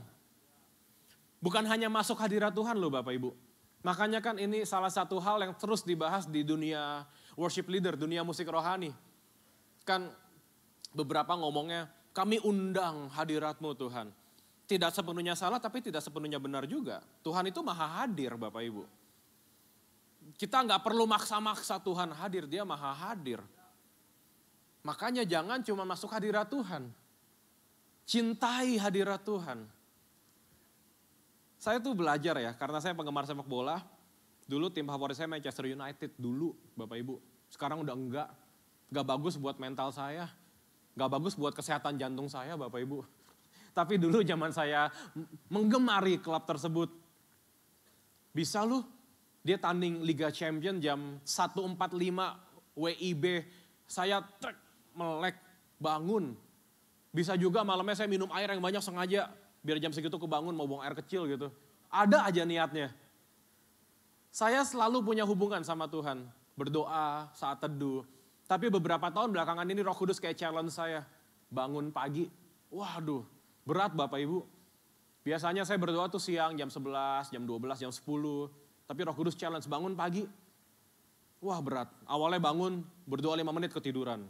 Bukan hanya masuk hadirat Tuhan loh Bapak Ibu. Makanya kan ini salah satu hal yang terus dibahas di dunia worship leader dunia musik rohani. Kan beberapa ngomongnya, kami undang hadirat-Mu Tuhan. Tidak sepenuhnya salah tapi tidak sepenuhnya benar juga. Tuhan itu maha hadir Bapak Ibu. Kita nggak perlu maksa-maksa Tuhan hadir, dia maha hadir. Makanya jangan cuma masuk hadirat Tuhan. Cintai hadirat Tuhan. Saya tuh belajar ya, karena saya penggemar sepak bola. Dulu tim favorit saya Manchester United dulu Bapak Ibu. Sekarang udah enggak. Gak bagus buat mental saya. Gak bagus buat kesehatan jantung saya Bapak Ibu. Tapi dulu zaman saya menggemari klub tersebut. Bisa loh, dia tanding Liga Champion jam 1.45 WIB. Saya melek, bangun. Bisa juga malamnya saya minum air yang banyak sengaja. Biar jam segitu kebangun mau buang air kecil gitu. Ada aja niatnya. Saya selalu punya hubungan sama Tuhan. Berdoa saat teduh. Tapi beberapa tahun belakangan ini Roh Kudus kayak challenge saya. Bangun pagi. Waduh, berat Bapak Ibu. Biasanya saya berdoa tuh siang jam 11, jam 12, jam 10. Tapi Roh Kudus challenge bangun pagi. Wah berat. Awalnya bangun berdoa 5 menit ketiduran.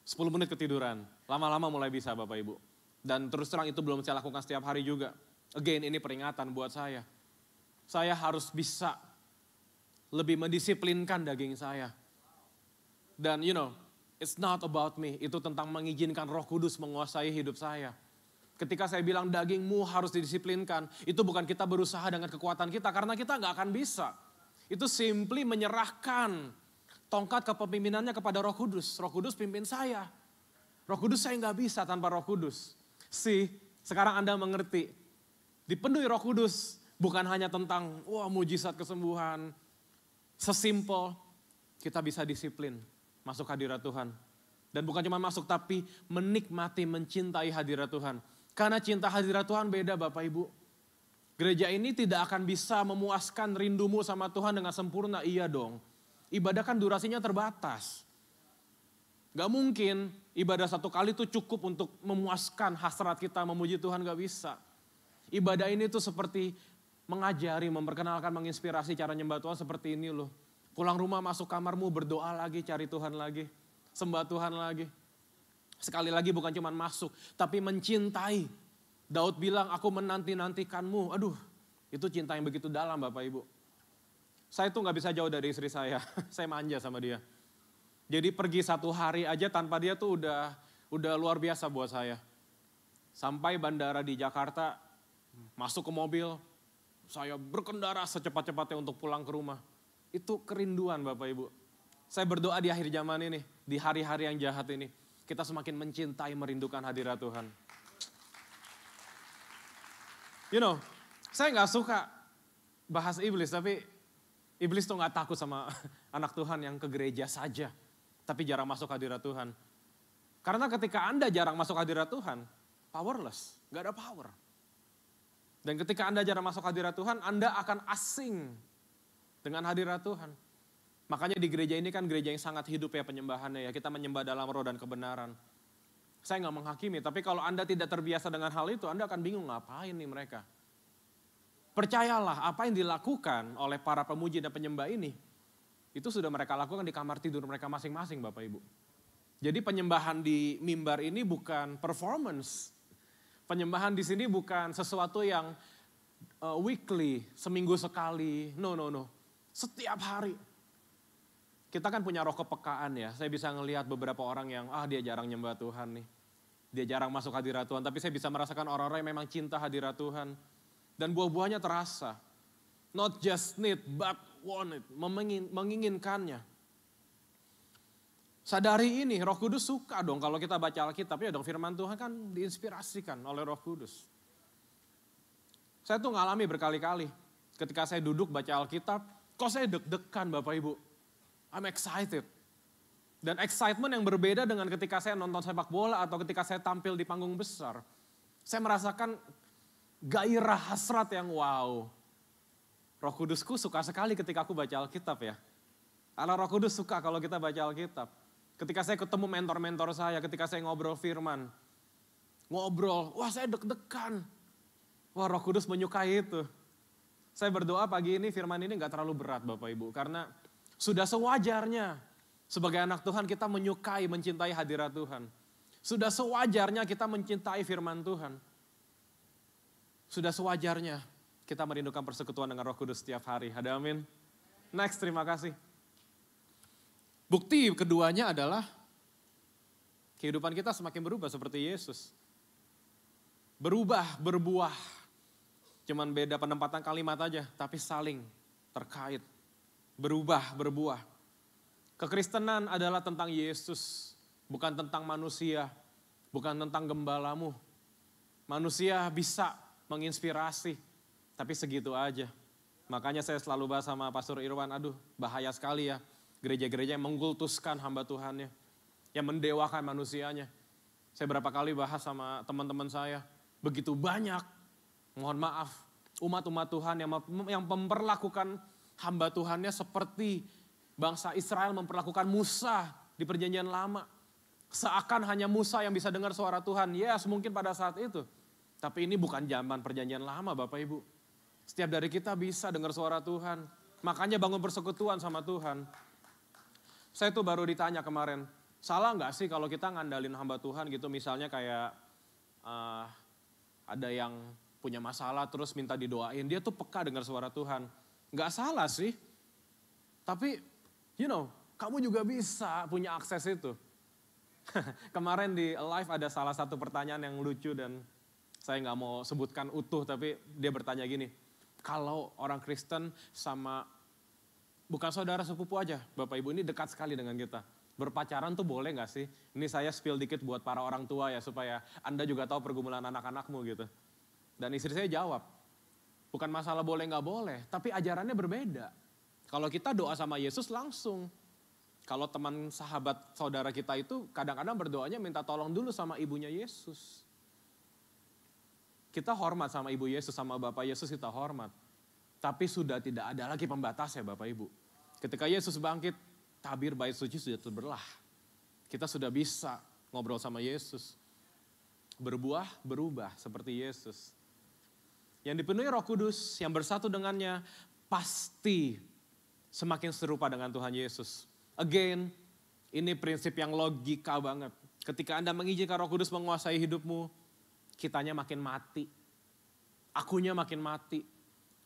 10 menit ketiduran. Lama-lama mulai bisa Bapak Ibu. Dan terus terang itu belum saya lakukan setiap hari juga. Again ini peringatan buat saya. Saya harus bisa lebih mendisiplinkan daging saya. Dan you know, it's not about me. Itu tentang mengizinkan Roh Kudus menguasai hidup saya. Ketika saya bilang dagingmu harus didisiplinkan, itu bukan kita berusaha dengan kekuatan kita. Karena kita nggak akan bisa. Itu simply menyerahkan tongkat kepemimpinannya kepada Roh Kudus. Roh Kudus pimpin saya. Roh Kudus saya nggak bisa tanpa Roh Kudus. Sekarang Anda mengerti. Dipenuhi Roh Kudus bukan hanya tentang mujizat kesembuhan. Sesimpel kita bisa disiplin. Masuk hadirat Tuhan. Dan bukan cuma masuk tapi menikmati, mencintai hadirat Tuhan. Karena cinta hadirat Tuhan beda Bapak Ibu. Gereja ini tidak akan bisa memuaskan rindumu sama Tuhan dengan sempurna. Iya dong. Ibadah kan durasinya terbatas. Gak mungkin ibadah 1 kali itu cukup untuk memuaskan hasrat kita memuji Tuhan, gak bisa. Ibadah ini tuh seperti mengajari, memperkenalkan, menginspirasi cara nyembah Tuhan seperti ini loh. Pulang rumah masuk kamarmu berdoa lagi, cari Tuhan lagi, sembah Tuhan lagi. Sekali lagi bukan cuma masuk, tapi mencintai. Daud bilang aku menanti-nantikanmu. Aduh, itu cinta yang begitu dalam Bapak Ibu. Saya tuh gak bisa jauh dari istri saya, saya manja sama dia. Jadi pergi 1 hari aja tanpa dia tuh udah luar biasa buat saya. Sampai bandara di Jakarta, masuk ke mobil, saya berkendara secepat-cepatnya untuk pulang ke rumah. Itu kerinduan Bapak Ibu. Saya berdoa di akhir zaman ini, di hari-hari yang jahat ini. Kita semakin mencintai, merindukan hadirat Tuhan. You know, saya gak suka bahas iblis, tapi iblis tuh gak takut sama anak Tuhan yang ke gereja saja. Tapi jarang masuk hadirat Tuhan. Karena ketika Anda jarang masuk hadirat Tuhan, powerless, gak ada power. Dan ketika Anda jarang masuk hadirat Tuhan, Anda akan asing dengan hadirat Tuhan. Makanya di gereja ini kan gereja yang sangat hidup ya penyembahannya ya. Kita menyembah dalam roh dan kebenaran. Saya gak menghakimi, tapi kalau Anda tidak terbiasa dengan hal itu, Anda akan bingung ngapain nih mereka. Percayalah apa yang dilakukan oleh para pemuji dan penyembah ini, itu sudah mereka lakukan di kamar tidur mereka masing-masing Bapak Ibu. Jadi penyembahan di mimbar ini bukan performance. Penyembahan di sini bukan sesuatu yang weekly, seminggu sekali. No. Setiap hari. Kita kan punya roh kepekaan ya. Saya bisa ngelihat beberapa orang yang dia jarang nyembah Tuhan nih. Dia jarang masuk hadirat Tuhan. Tapi saya bisa merasakan orang-orang yang memang cinta hadirat Tuhan. Dan buah-buahnya terasa. Not just need but want it. Menginginkannya. Sadari ini Roh Kudus suka dong kalau kita baca Alkitab ya dong. Firman Tuhan kan diinspirasikan oleh Roh Kudus. Saya tuh ngalami berkali-kali. Ketika saya duduk baca Alkitab. Kok saya deg-degan Bapak Ibu. I'm excited. Dan excitement yang berbeda dengan ketika saya nonton sepak bola atau ketika saya tampil di panggung besar. Saya merasakan gairah hasrat yang wow. Roh Kudusku suka sekali ketika aku baca Alkitab ya. Allah Roh Kudus suka kalau kita baca Alkitab. Ketika saya ketemu mentor-mentor saya, ketika saya ngobrol firman. Ngobrol, wah saya deg-degan. Wah Roh Kudus menyukai itu. Saya berdoa pagi ini firman ini gak terlalu berat Bapak Ibu. Karena Sudah sewajarnya sebagai anak Tuhan kita menyukai, mencintai hadirat Tuhan. Sudah sewajarnya kita mencintai firman Tuhan. Sudah sewajarnya kita merindukan persekutuan dengan Roh Kudus setiap hari. Ada amin? Next, terima kasih. Bukti keduanya adalah kehidupan kita semakin berubah seperti Yesus. Berubah, berbuah. Cuman beda penempatan kalimat aja, tapi saling terkait. Berubah, berbuah. Kekristenan adalah tentang Yesus, bukan tentang manusia, bukan tentang gembalamu. Manusia bisa menginspirasi, tapi segitu aja. Makanya saya selalu bahas sama Pastor Irwan, aduh bahaya sekali ya. Gereja-gereja yang mengkultuskan hamba Tuhannya, yang mendewakan manusianya. Saya berapa kali bahas sama teman-teman saya, begitu banyak, mohon maaf, umat-umat Tuhan yang memperlakukan hamba Tuhannya seperti bangsa Israel memperlakukan Musa di perjanjian lama. Seakan hanya Musa yang bisa dengar suara Tuhan. Yes, mungkin pada saat itu. Tapi ini bukan zaman perjanjian lama Bapak Ibu. Setiap dari kita bisa dengar suara Tuhan. Makanya bangun persekutuan sama Tuhan. Saya tuh baru ditanya kemarin, salah nggak sih kalau kita ngandalin hamba Tuhan gitu, misalnya kayak ada yang punya masalah terus minta didoain, dia tuh peka dengar suara Tuhan. Nggak salah sih, tapi kamu juga bisa punya akses itu. Kemarin di live ada salah satu pertanyaan yang lucu dan saya nggak mau sebutkan utuh, tapi dia bertanya gini, kalau orang Kristen sama bukan saudara sepupu aja, Bapak Ibu ini dekat sekali dengan kita. Berpacaran tuh boleh gak sih? Ini saya spill dikit buat para orang tua ya, supaya Anda juga tahu pergumulan anak-anakmu gitu. Dan istri saya jawab, bukan masalah boleh gak boleh, tapi ajarannya berbeda. Kalau kita doa sama Yesus langsung. Kalau teman sahabat saudara kita itu kadang-kadang berdoanya minta tolong dulu sama ibunya Yesus. Kita hormat sama ibu Yesus, sama Bapak Yesus kita hormat. Tapi sudah tidak ada lagi pembatas ya Bapak Ibu. Ketika Yesus bangkit, tabir bait suci sudah terbelah. Kita sudah bisa ngobrol sama Yesus. Berbuah, berubah seperti Yesus. Yang dipenuhi Roh Kudus, yang bersatu dengannya, pasti semakin serupa dengan Tuhan Yesus. Again, ini prinsip yang logika banget. Ketika Anda mengizinkan Roh Kudus menguasai hidupmu, kitanya makin mati. Akunya makin mati.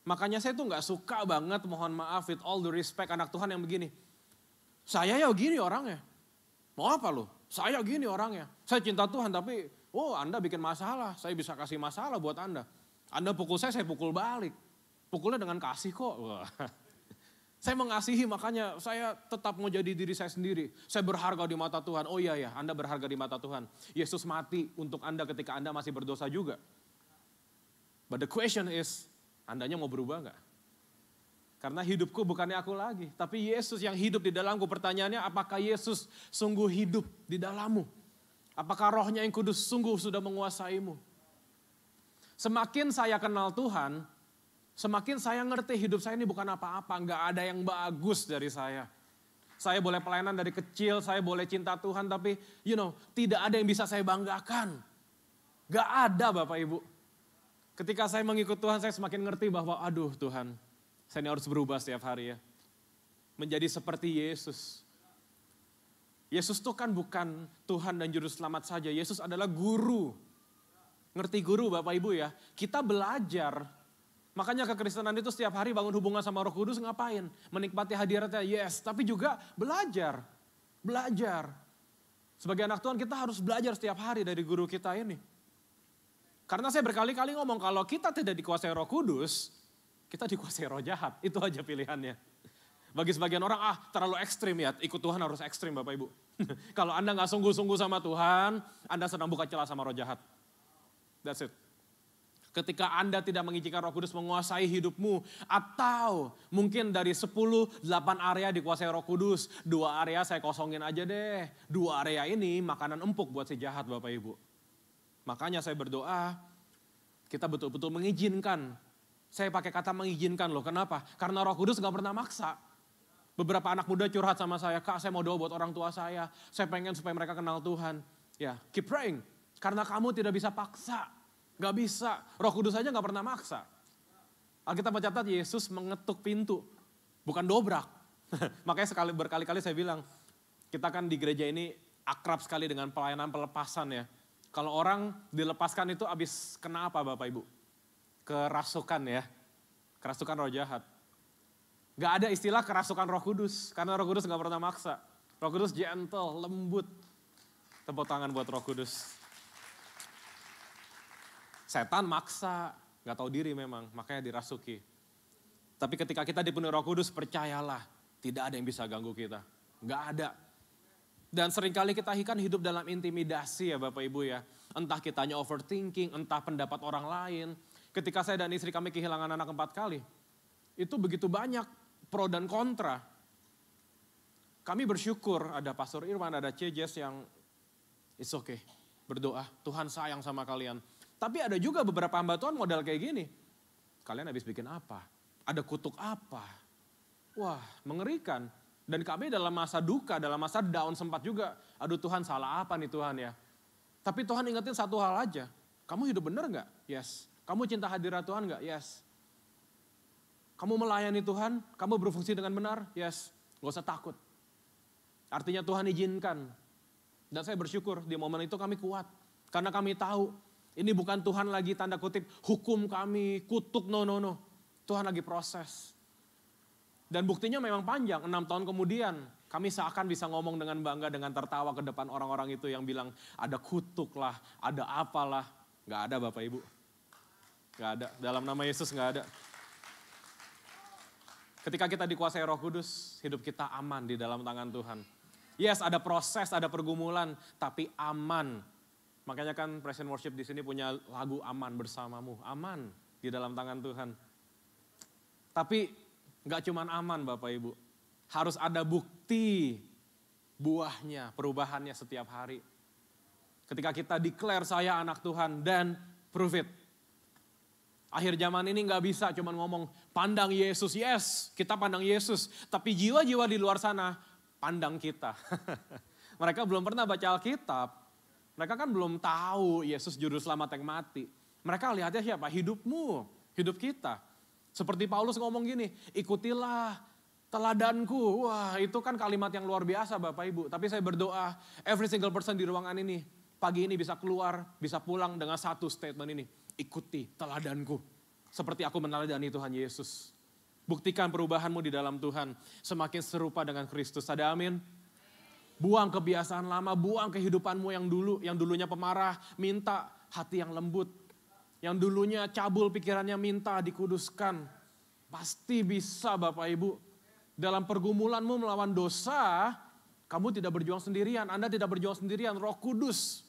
Makanya saya tuh gak suka banget, mohon maaf, with all the respect anak Tuhan yang begini. Saya ya gini orangnya. Mau apa lo? Saya gini orangnya. Saya cinta Tuhan tapi, Anda bikin masalah. Saya bisa kasih masalah buat Anda. Anda pukul saya pukul balik. Pukulnya dengan kasih kok. Wah. Saya mengasihi, makanya saya tetap mau jadi diri saya sendiri. Saya berharga di mata Tuhan. Oh iya ya, Anda berharga di mata Tuhan. Yesus mati untuk Anda ketika Anda masih berdosa juga. But the question is, Andanya mau berubah gak? Karena hidupku bukannya aku lagi, tapi Yesus yang hidup di dalamku. Pertanyaannya, apakah Yesus sungguh hidup di dalammu? Apakah Rohnya yang kudus sungguh sudah menguasaimu? Semakin saya kenal Tuhan, semakin saya ngerti hidup saya ini bukan apa-apa. Gak ada yang bagus dari saya. Saya boleh pelayanan dari kecil, saya boleh cinta Tuhan, tapi tidak ada yang bisa saya banggakan. Gak ada Bapak Ibu. Ketika saya mengikut Tuhan, saya semakin ngerti bahwa aduh Tuhan, saya ini harus berubah setiap hari ya. Menjadi seperti Yesus. Yesus itu kan bukan Tuhan dan Juru Selamat saja. Yesus adalah guru. Ngerti guru Bapak Ibu ya. Kita belajar. Makanya kekristenan itu setiap hari bangun hubungan sama Roh Kudus ngapain? Menikmati hadiratnya, yes. Tapi juga belajar. Belajar. Sebagai anak Tuhan kita harus belajar setiap hari dari guru kita ini. Karena saya berkali-kali ngomong kalau kita tidak dikuasai Roh Kudus, kita dikuasai roh jahat. Itu aja pilihannya. Bagi sebagian orang, terlalu ekstrim ya. Ikut Tuhan harus ekstrim Bapak Ibu. Kalau Anda gak sungguh-sungguh sama Tuhan, Anda sedang buka celah sama roh jahat. That's it. Ketika Anda tidak mengizinkan Roh Kudus menguasai hidupmu, atau mungkin dari 10, 8 area dikuasai Roh Kudus, 2 area saya kosongin aja deh. 2 area ini makanan empuk buat si jahat Bapak Ibu. Makanya saya berdoa, kita betul-betul mengizinkan. Saya pakai kata mengizinkan loh, kenapa? Karena Roh Kudus gak pernah maksa. Beberapa anak muda curhat sama saya, Kak saya mau doa buat orang tua saya pengen supaya mereka kenal Tuhan. Ya, keep praying. Karena kamu tidak bisa paksa. Gak bisa, Roh Kudus aja gak pernah maksa. Alkitab mencatat Yesus mengetuk pintu, bukan dobrak. Makanya berkali-kali saya bilang, kita kan di gereja ini akrab sekali dengan pelayanan pelepasan ya. Kalau orang dilepaskan itu habis kena apa Bapak Ibu? Kerasukan ya, kerasukan roh jahat. Gak ada istilah kerasukan Roh Kudus, karena Roh Kudus gak pernah maksa. Roh Kudus gentle, lembut. Tepuk tangan buat Roh Kudus. Setan maksa, gak tahu diri memang, makanya dirasuki. Tapi ketika kita dipenuhi Roh Kudus, percayalah, tidak ada yang bisa ganggu kita. Gak ada. Dan seringkali kita kan hidup dalam intimidasi ya Bapak Ibu ya. Entah kitanya overthinking, entah pendapat orang lain. Ketika saya dan istri kami kehilangan anak 4 kali, itu begitu banyak pro dan kontra. Kami bersyukur ada Pastor Irwan, ada Cejes yang it's okay, berdoa, Tuhan sayang sama kalian. Tapi ada juga beberapa hamba Tuhan model kayak gini. Kalian habis bikin apa? Ada kutuk apa? Wah, mengerikan. Dan kami dalam masa duka, dalam masa down sempat juga, aduh Tuhan salah apa nih Tuhan ya. Tapi Tuhan ingetin satu hal aja, kamu hidup bener gak? Yes. Kamu cinta hadirat Tuhan gak? Yes. Kamu melayani Tuhan, kamu berfungsi dengan benar? Yes. Gak usah takut. Artinya Tuhan izinkan. Dan saya bersyukur di momen itu kami kuat. Karena kami tahu ini bukan Tuhan lagi tanda kutip hukum kami, kutuk, no. Tuhan lagi proses. Dan buktinya memang panjang, 6 tahun kemudian kami seakan bisa ngomong dengan bangga, dengan tertawa ke depan orang-orang itu yang bilang ada kutuk lah, ada apalah. Gak ada Bapak Ibu. Gak ada, dalam nama Yesus gak ada. Ketika kita dikuasai Roh Kudus, hidup kita aman di dalam tangan Tuhan. Yes, ada proses, ada pergumulan, tapi aman. Makanya kan Present Worship di sini punya lagu aman bersamamu, aman di dalam tangan Tuhan. Tapi gak cuman aman Bapak Ibu, harus ada bukti buahnya, perubahannya setiap hari. Ketika kita declare saya anak Tuhan dan prove it. Akhir zaman ini gak bisa cuman ngomong pandang Yesus, yes kita pandang Yesus. Tapi jiwa-jiwa di luar sana pandang kita. Mereka belum pernah baca Alkitab. Mereka kan belum tahu Yesus juru selamat yang mati. Mereka lihatnya siapa? Hidupmu, hidup kita. Seperti Paulus ngomong gini, ikutilah teladanku. Wah itu kan kalimat yang luar biasa Bapak Ibu. Tapi saya berdoa, every single person di ruangan ini, pagi ini bisa keluar, bisa pulang dengan satu statement ini. Ikuti teladanku. Seperti aku meneladani Tuhan Yesus. Buktikan perubahanmu di dalam Tuhan. Semakin serupa dengan Kristus. Ada amin? Buang kebiasaan lama, buang kehidupanmu yang dulunya pemarah, minta hati yang lembut. Yang dulunya cabul pikirannya minta dikuduskan. Pasti bisa Bapak Ibu. Dalam pergumulanmu melawan dosa, kamu tidak berjuang sendirian. Anda tidak berjuang sendirian, Roh Kudus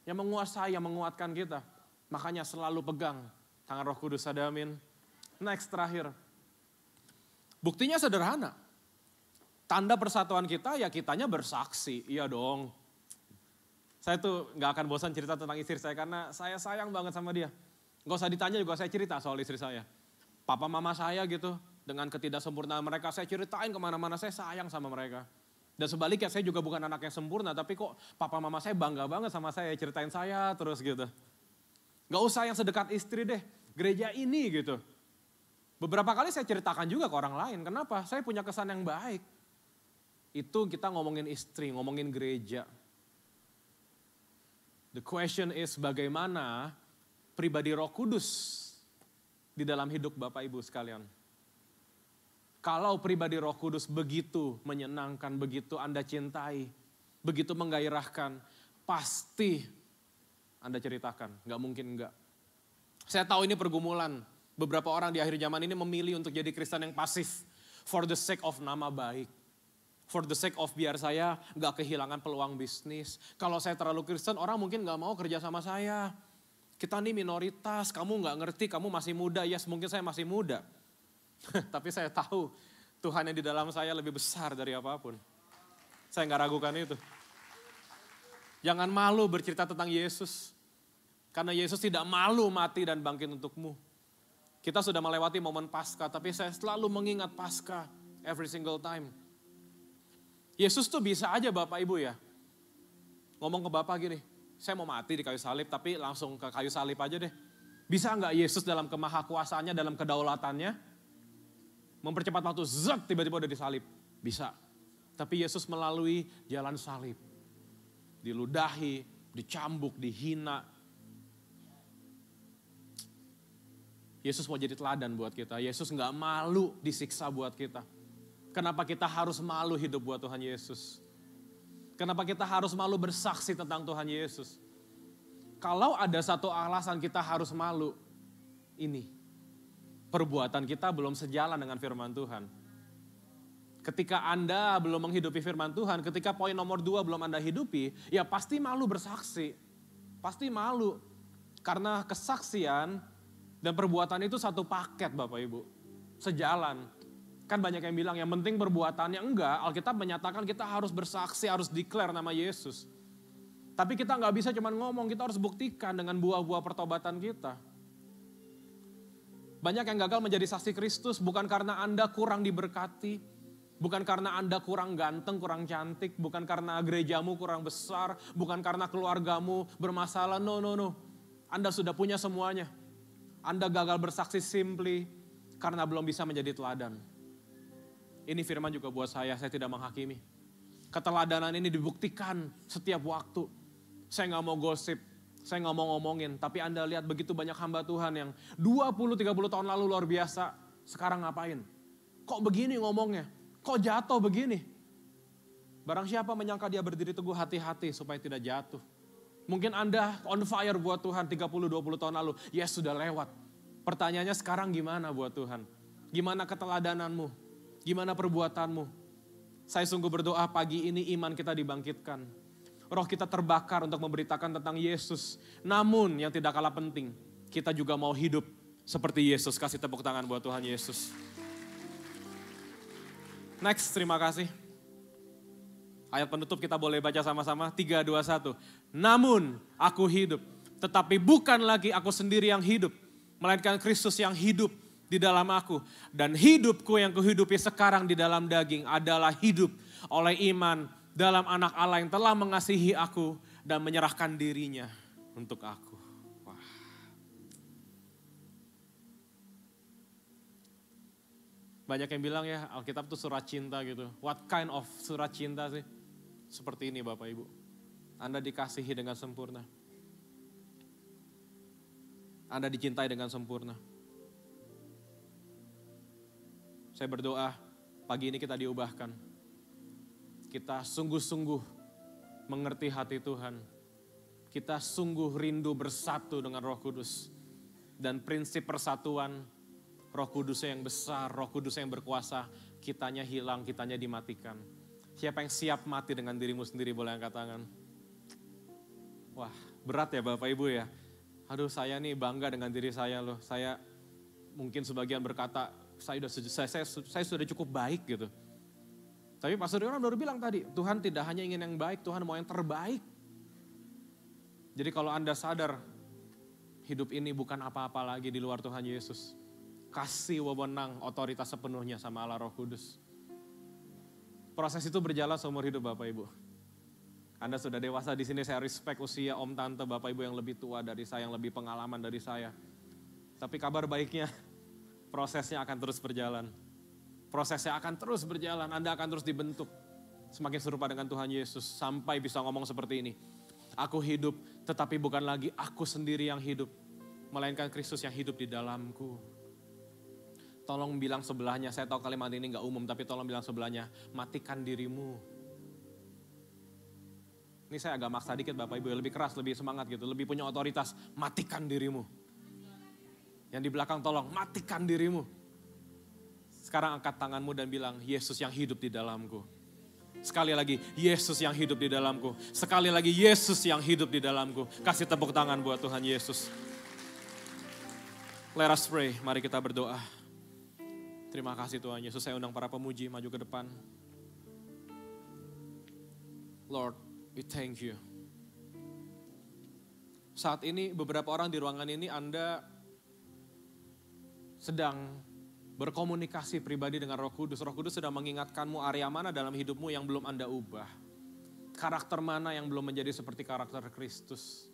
yang menguasai, yang menguatkan kita. Makanya selalu pegang tangan Roh Kudus, ada amin. Next, terakhir. Buktinya sederhana. Tanda persatuan kita ya kitanya bersaksi, iya dong. Saya tuh gak akan bosan cerita tentang istri saya karena saya sayang banget sama dia. Gak usah ditanya juga saya cerita soal istri saya. Papa mama saya gitu, dengan ketidaksempurnaan mereka saya ceritain kemana-mana saya sayang sama mereka. Dan sebaliknya saya juga bukan anak yang sempurna tapi kok papa mama saya bangga banget sama saya, ceritain saya terus gitu. Gak usah yang sedekat istri deh, gereja ini gitu. Beberapa kali saya ceritakan juga ke orang lain, kenapa? Saya punya kesan yang baik. Itu kita ngomongin istri, ngomongin gereja. The question is bagaimana pribadi Roh Kudus di dalam hidup Bapak Ibu sekalian. Kalau pribadi Roh Kudus begitu menyenangkan, begitu Anda cintai, begitu menggairahkan, pasti Anda ceritakan, gak mungkin enggak. Saya tahu ini pergumulan, beberapa orang di akhir zaman ini memilih untuk jadi Kristen yang pasif, for the sake of nama baik. For the sake of biar saya gak kehilangan peluang bisnis. Kalau saya terlalu Kristen, orang mungkin gak mau kerja sama saya. Kita nih minoritas, kamu gak ngerti, kamu masih muda. Yes, mungkin saya masih muda. Tapi saya tahu Tuhan yang di dalam saya lebih besar dari apapun. Saya gak ragukan itu. Jangan malu bercerita tentang Yesus. Karena Yesus tidak malu mati dan bangkit untukmu. Kita sudah melewati momen Paskah, tapi saya selalu mengingat Paskah every single time. Yesus tuh bisa aja Bapak Ibu ya, ngomong ke Bapak gini, saya mau mati di kayu salib tapi langsung ke kayu salib aja deh. Bisa nggak Yesus dalam kemahakuasaannya, dalam kedaulatannya, mempercepat waktu, zat tiba-tiba udah disalib. Bisa. Tapi Yesus melalui jalan salib. Diludahi, dicambuk, dihina. Yesus mau jadi teladan buat kita. Yesus gak malu disiksa buat kita. Kenapa kita harus malu hidup buat Tuhan Yesus? Kenapa kita harus malu bersaksi tentang Tuhan Yesus? Kalau ada satu alasan kita harus malu, ini. Perbuatan kita belum sejalan dengan firman Tuhan. Ketika Anda belum menghidupi firman Tuhan, ketika poin nomor 2 belum Anda hidupi, ya pasti malu bersaksi. Pasti malu. Karena kesaksian dan perbuatan itu satu paket Bapak Ibu. Sejalan. Kan banyak yang bilang yang penting perbuatannya, enggak. Alkitab menyatakan kita harus bersaksi, harus declare nama Yesus. Tapi kita nggak bisa cuma ngomong, kita harus buktikan dengan buah-buah pertobatan kita. Banyak yang gagal menjadi saksi Kristus bukan karena Anda kurang diberkati, bukan karena Anda kurang ganteng, kurang cantik, bukan karena gerejamu kurang besar, bukan karena keluargamu bermasalah, no. Anda sudah punya semuanya. Anda gagal bersaksi simply karena belum bisa menjadi teladan. Ini firman juga buat saya tidak menghakimi. Keteladanan ini dibuktikan setiap waktu. Saya gak mau gosip, saya gak mau ngomongin. Tapi Anda lihat begitu banyak hamba Tuhan yang 20-30 tahun lalu luar biasa. Sekarang ngapain? Kok begini ngomongnya? Kok jatuh begini? Barang siapa menyangka dia berdiri teguh, hati-hati supaya tidak jatuh. Mungkin Anda on fire buat Tuhan 30-20 tahun lalu. Yes, sudah lewat. Pertanyaannya sekarang gimana buat Tuhan? Gimana keteladananmu? Gimana perbuatanmu? Saya sungguh berdoa pagi ini iman kita dibangkitkan. Roh kita terbakar untuk memberitakan tentang Yesus. Namun yang tidak kalah penting, kita juga mau hidup seperti Yesus. Kasih tepuk tangan buat Tuhan Yesus. Next, terima kasih. Ayat penutup kita boleh baca sama-sama. 3, 2, 1. Namun aku hidup, tetapi bukan lagi aku sendiri yang hidup, melainkan Kristus yang hidup di dalam aku. Dan hidupku yang kuhidupi sekarang di dalam daging adalah hidup oleh iman dalam anak Allah yang telah mengasihi aku dan menyerahkan dirinya untuk aku. Wah. Banyak yang bilang ya Alkitab itu surat cinta gitu. What kind of surat cinta sih? Seperti ini Bapak Ibu. Anda dikasihi dengan sempurna. Anda dicintai dengan sempurna. Saya berdoa pagi ini kita diubahkan. Kita sungguh-sungguh mengerti hati Tuhan. Kita sungguh rindu bersatu dengan Roh Kudus. Dan prinsip persatuan Roh Kudus yang besar, Roh Kudus yang berkuasa, kitanya hilang, kitanya dimatikan. Siapa yang siap mati dengan dirimu sendiri boleh angkat tangan. Wah berat ya Bapak Ibu ya. Aduh saya nih bangga dengan diri saya loh. Saya mungkin sebagian berkata saya sudah cukup baik gitu. Tapi Pastor Yonan baru bilang tadi, Tuhan tidak hanya ingin yang baik, Tuhan mau yang terbaik. Jadi kalau Anda sadar hidup ini bukan apa-apa lagi di luar Tuhan Yesus. Kasih wewenang otoritas sepenuhnya sama Allah Roh Kudus. Proses itu berjalan seumur hidup Bapak Ibu. Anda sudah dewasa di sini, saya respect usia om tante Bapak Ibu yang lebih tua dari saya, yang lebih pengalaman dari saya. Tapi kabar baiknya, prosesnya akan terus berjalan. Prosesnya akan terus berjalan, Anda akan terus dibentuk. Semakin serupa dengan Tuhan Yesus, sampai bisa ngomong seperti ini. Aku hidup, tetapi bukan lagi aku sendiri yang hidup. Melainkan Kristus yang hidup di dalamku. Tolong bilang sebelahnya, saya tahu kalimat ini gak umum, tapi tolong bilang sebelahnya, matikan dirimu. Ini saya agak maksa dikit Bapak Ibu, lebih keras, lebih semangat gitu, lebih punya otoritas, matikan dirimu. Yang di belakang tolong, matikan dirimu. Sekarang angkat tanganmu dan bilang, Yesus yang hidup di dalamku. Sekali lagi, Yesus yang hidup di dalamku. Sekali lagi, Yesus yang hidup di dalamku. Kasih tepuk tangan buat Tuhan Yesus. Let us pray, mari kita berdoa. Terima kasih Tuhan Yesus, saya undang para pemuji maju ke depan. Lord, we thank you. Saat ini beberapa orang di ruangan ini Anda sedang berkomunikasi pribadi dengan Roh Kudus. Roh Kudus sedang mengingatkanmu area mana dalam hidupmu yang belum Anda ubah. Karakter mana yang belum menjadi seperti karakter Kristus.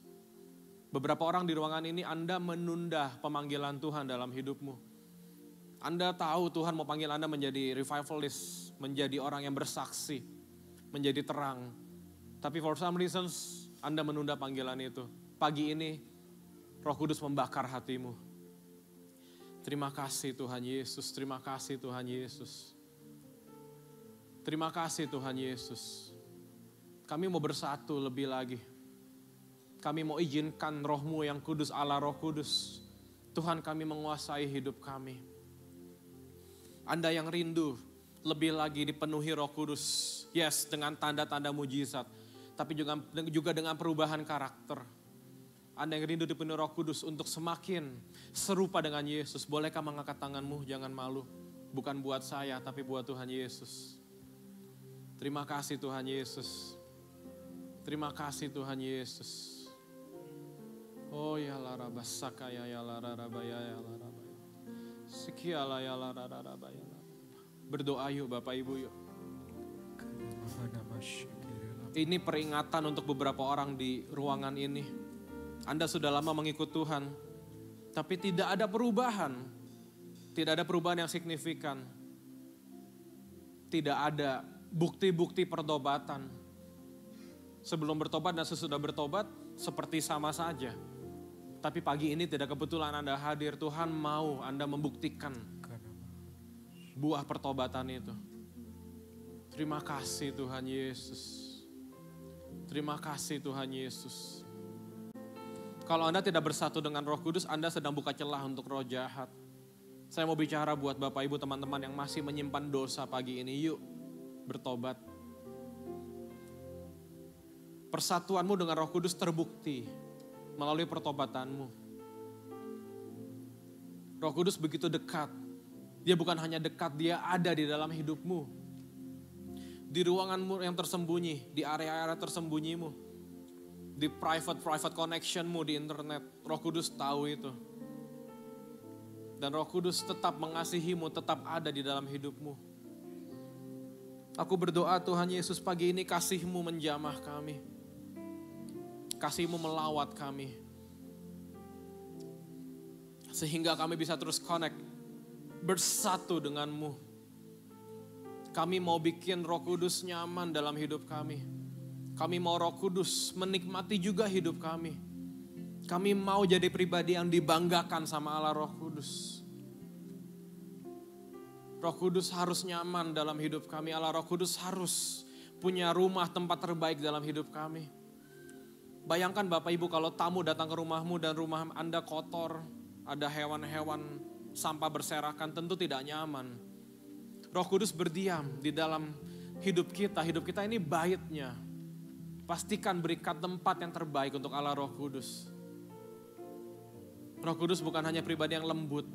Beberapa orang di ruangan ini Anda menunda pemanggilan Tuhan dalam hidupmu. Anda tahu Tuhan mau panggil Anda menjadi revivalist, menjadi orang yang bersaksi, menjadi terang. Tapi for some reasons Anda menunda panggilan itu. Pagi ini Roh Kudus membakar hatimu. Terima kasih Tuhan Yesus, terima kasih Tuhan Yesus. Terima kasih Tuhan Yesus. Kami mau bersatu lebih lagi. Kami mau izinkan Roh-Mu yang kudus, Allah Roh Kudus. Tuhan, kami menguasai hidup kami. Anda yang rindu lebih lagi dipenuhi Roh Kudus. Yes, dengan tanda-tanda mujizat. Tapi juga dengan perubahan karakter. Anda yang rindu dipenuhi Roh Kudus untuk semakin serupa dengan Yesus. Bolehkah mengangkat tanganmu? Jangan malu. Bukan buat saya, tapi buat Tuhan Yesus. Terima kasih Tuhan Yesus. Terima kasih Tuhan Yesus. Oh ya laraba sakaya ya laraba ya laraba. Sekiala ya laraba ya. Berdoa yuk Bapak Ibu yuk. Ini peringatan untuk beberapa orang di ruangan ini. Anda sudah lama mengikut Tuhan, tapi tidak ada perubahan. Tidak ada perubahan yang signifikan. Tidak ada bukti-bukti pertobatan. Sebelum bertobat dan sesudah bertobat seperti sama saja. Tapi pagi ini tidak kebetulan Anda hadir. Tuhan mau Anda membuktikan buah pertobatan itu. Terima kasih Tuhan Yesus. Terima kasih Tuhan Yesus. Kalau Anda tidak bersatu dengan Roh Kudus, Anda sedang buka celah untuk roh jahat. Saya mau bicara buat Bapak Ibu teman-teman yang masih menyimpan dosa pagi ini. Yuk bertobat. Persatuanmu dengan Roh Kudus terbukti melalui pertobatanmu. Roh Kudus begitu dekat. Dia bukan hanya dekat, dia ada di dalam hidupmu. Di ruanganmu yang tersembunyi, di area-area tersembunyimu. Di private connectionmu di internet. Roh Kudus tahu itu. Dan Roh Kudus tetap mengasihimu, tetap ada di dalam hidupmu. Aku berdoa Tuhan Yesus pagi ini kasih-Mu menjamah kami. Kasih-Mu melawat kami. Sehingga kami bisa terus connect, bersatu dengan-Mu. Kami mau bikin Roh Kudus nyaman dalam hidup kami. Kami mau Roh Kudus menikmati juga hidup kami. Kami mau jadi pribadi yang dibanggakan sama Allah Roh Kudus. Roh Kudus harus nyaman dalam hidup kami. Allah Roh Kudus harus punya rumah tempat terbaik dalam hidup kami. Bayangkan Bapak Ibu kalau tamu datang ke rumahmu dan rumah Anda kotor, ada hewan-hewan sampah berserakan, tentu tidak nyaman. Roh Kudus berdiam di dalam hidup kita ini baitnya. Pastikan berikan tempat yang terbaik untuk Allah Roh Kudus. Roh Kudus bukan hanya pribadi yang lembut,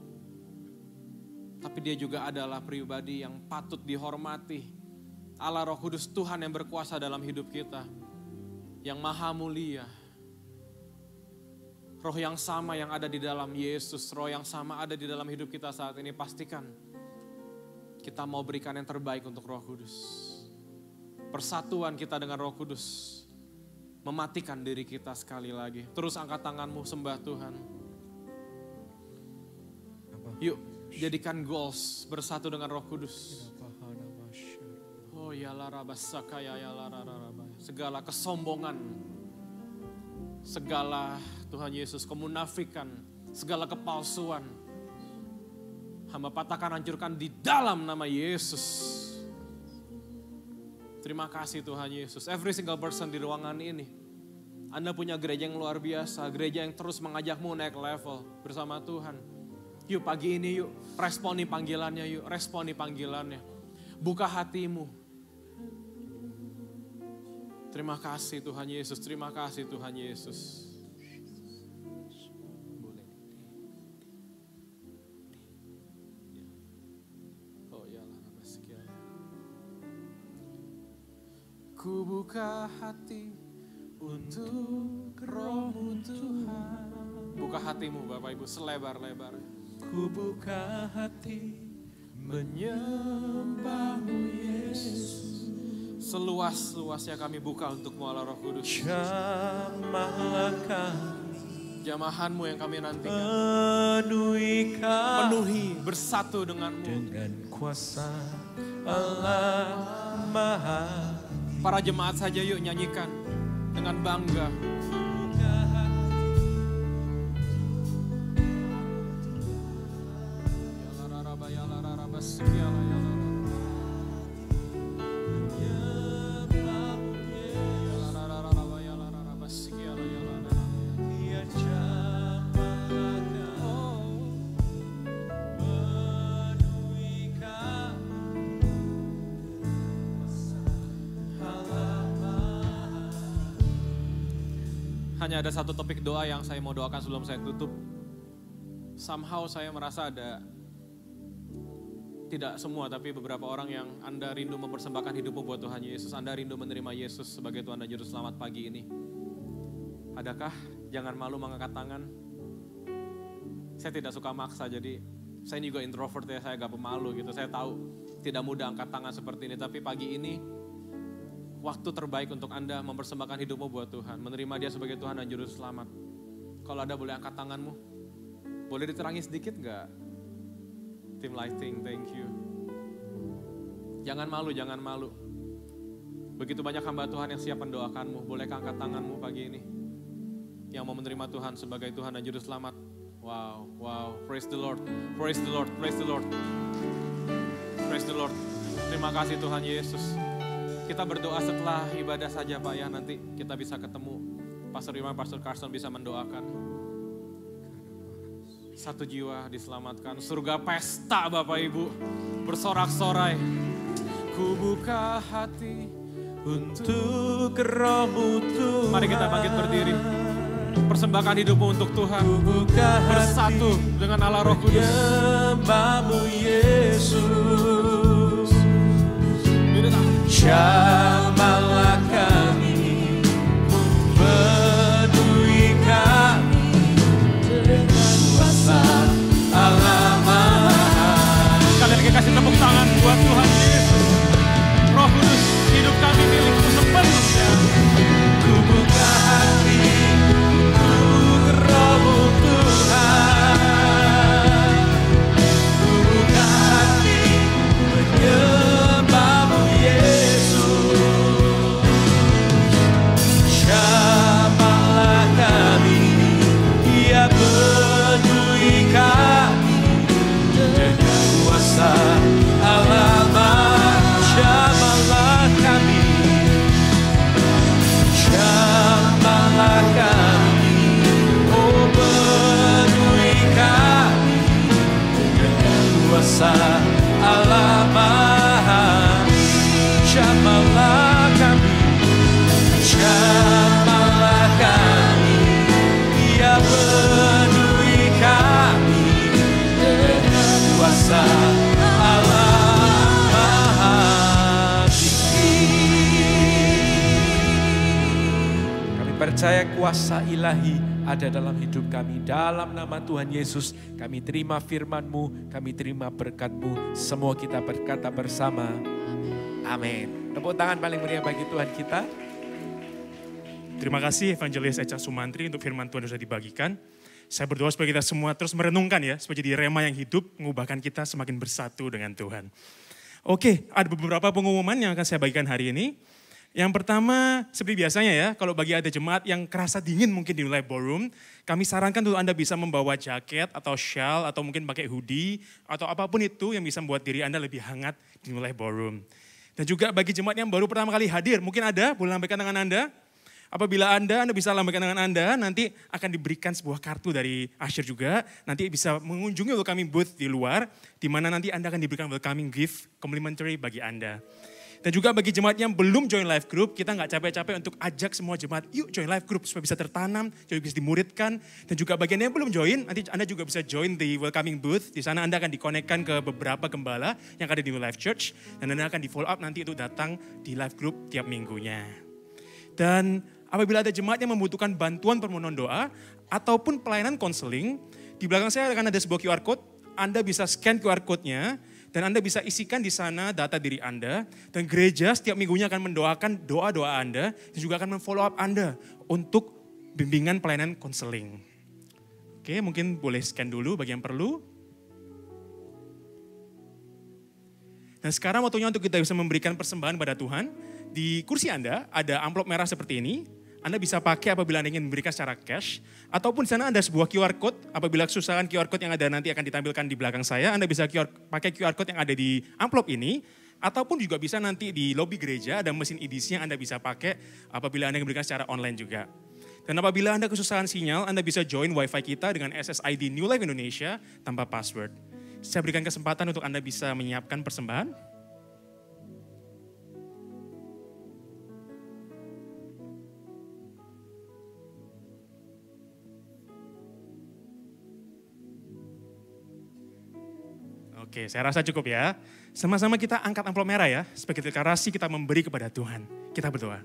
tapi dia juga adalah pribadi yang patut dihormati. Allah Roh Kudus Tuhan yang berkuasa dalam hidup kita, yang maha mulia. Roh yang sama yang ada di dalam Yesus, roh yang sama ada di dalam hidup kita saat ini. Pastikan kita mau berikan yang terbaik untuk Roh Kudus. Persatuan kita dengan Roh Kudus mematikan diri kita sekali lagi. Terus angkat tanganmu, sembah Tuhan. Yuk, jadikan goals bersatu dengan Roh Kudus. Oh ya larabasaka ya lararaba. Segala kesombongan, segala Tuhan Yesus kemunafikan, segala kepalsuan, hamba patahkan, hancurkan di dalam nama Yesus. Terima kasih Tuhan Yesus. Every single person di ruangan ini, Anda punya gereja yang luar biasa, gereja yang terus mengajakmu naik level bersama Tuhan. Yuk pagi ini yuk, responi panggilannya yuk, responi panggilannya. Buka hatimu. Terima kasih Tuhan Yesus, terima kasih Tuhan Yesus. Oh ya Ku buka hati untuk Roh-Mu Tuhan. Buka hatimu Bapak Ibu selebar-lebar. Ku buka hati menyembah-Mu Yesus. Seluas-luasnya kami buka untuk-Mu Allah Roh Kudus. Jamahlah kami Jamahanmu yang kami nantikan. Penuhi kami Penuhi, bersatu denganmu. dengan kuasa Allah Maha. Para jemaat saja yuk nyanyikan dengan bangga. Hanya ada satu topik doa yang saya mau doakan sebelum saya tutup. Somehow saya merasa ada, tidak semua tapi beberapa orang yang Anda rindu mempersembahkan hidupmu buat Tuhan Yesus. Anda rindu menerima Yesus sebagai Tuhan dan Juru Selamat pagi ini. Adakah? Jangan malu mengangkat tangan. Saya tidak suka maksa, jadi saya juga introvert ya, saya agak pemalu gitu. Saya tahu tidak mudah angkat tangan seperti ini, tapi pagi ini waktu terbaik untuk Anda mempersembahkan hidupmu buat Tuhan. Menerima Dia sebagai Tuhan dan Juru Selamat. Kalau Anda boleh angkat tanganmu. Boleh diterangi sedikit gak? Tim Lighting, thank you. Jangan malu, jangan malu. Begitu banyak hamba Tuhan yang siap mendoakanmu. Bolehkah angkat tanganmu pagi ini? Yang mau menerima Tuhan sebagai Tuhan dan Juru Selamat. Wow, wow, praise the Lord, praise the Lord, praise the Lord. Praise the Lord. Terima kasih Tuhan Yesus. Kita berdoa setelah ibadah saja Pak ya, nanti kita bisa ketemu. Pastor Irma, Pastor Carson bisa mendoakan. Satu jiwa diselamatkan, surga pesta Bapak Ibu, bersorak-sorai. Ku buka hati Untuk Roh-Mu Tuhan. Mari kita bangkit berdiri. Persembahkan hidupmu untuk Tuhan. Ku buka Bersatu dengan Allah Roh Kudus. Menyembah-Mu Yesus. Jamahlah kami, penuhi kami dengan kuasa Allah Maha. Sekali lagi kasih tepuk tangan buat Tuhan Yesus. Roh Kudus, hidup kami milikmu sepenuhnya. Ku buka hati untuk Roh-Mu Tuhan. Ku buka hati menyembah-Mu Yesus. Jamahlah kami, Ya penuhi kami dengan kuasa Allah Maha. Jamahlah kami, jamahlah kami, oh penuhi kami dengan kuasa Allah Maha. Jamahlah kami, jamahlah kami, Ya penuhi kami dengan kuasa Allah Maha Tinggi. Kami percaya kuasa ilahi ada dalam hidup kami. Dalam nama Tuhan Yesus, kami terima firman-Mu, kami terima berkat-Mu. Semua kita berkata bersama, amin. Tepuk tangan paling meriah bagi Tuhan kita. Terima kasih Evangelis Echa Sumantri untuk firman Tuhan yang sudah dibagikan. Saya berdoa supaya kita semua terus merenungkan ya, supaya jadi rema yang hidup, mengubahkan kita semakin bersatu dengan Tuhan. Oke, ada beberapa pengumuman yang akan saya bagikan hari ini. Yang pertama, seperti biasanya ya, kalau bagi ada jemaat yang kerasa dingin mungkin di Live Ballroom, kami sarankan untuk Anda bisa membawa jaket atau shawl atau mungkin pakai hoodie atau apapun itu yang bisa membuat diri Anda lebih hangat di Live Ballroom. Dan juga bagi jemaat yang baru pertama kali hadir, mungkin ada, boleh lambaikan tangan Anda. Apabila Anda bisa lambaikan tangan Anda, nanti akan diberikan sebuah kartu dari Usher juga. Nanti bisa mengunjungi welcoming booth di luar, di mana nanti Anda akan diberikan welcoming gift complimentary bagi Anda. Dan juga bagi jemaat yang belum join live group, kita nggak capek-capek untuk ajak semua jemaat, yuk join live group supaya bisa tertanam, supaya bisa dimuridkan. Dan juga bagian yang belum join, nanti Anda juga bisa join di welcoming booth. Di sana Anda akan dikonekkan ke beberapa gembala yang ada di New Life Church. Dan Anda akan di follow up nanti untuk datang di live group tiap minggunya. Dan apabila ada jemaat yang membutuhkan bantuan permohonan doa ataupun pelayanan konseling, di belakang saya akan ada sebuah QR code. Anda bisa scan QR code-nya dan Anda bisa isikan di sana data diri Anda. Dan gereja setiap minggunya akan mendoakan doa-doa Anda dan juga akan memfollow up Anda untuk bimbingan pelayanan konseling. Oke, mungkin boleh scan dulu bagi yang perlu. Dan sekarang waktunya untuk kita bisa memberikan persembahan pada Tuhan. Di kursi Anda ada amplop merah seperti ini. Anda bisa pakai apabila Anda ingin memberikan secara cash. Ataupun di sana ada sebuah QR Code. Apabila kesusahan QR Code yang ada nanti akan ditampilkan di belakang saya. Anda bisa pakai QR Code yang ada di amplop ini. Ataupun juga bisa nanti di lobi gereja ada mesin edisi yang Anda bisa pakai apabila Anda memberikan secara online juga. Dan apabila Anda kesusahan sinyal, Anda bisa join wifi kita dengan SSID New Life Indonesia tanpa password. Saya berikan kesempatan untuk Anda bisa menyiapkan persembahan. Oke, saya rasa cukup ya. Sama-sama kita angkat amplop merah ya, sebagai deklarasi kita memberi kepada Tuhan. Kita berdoa.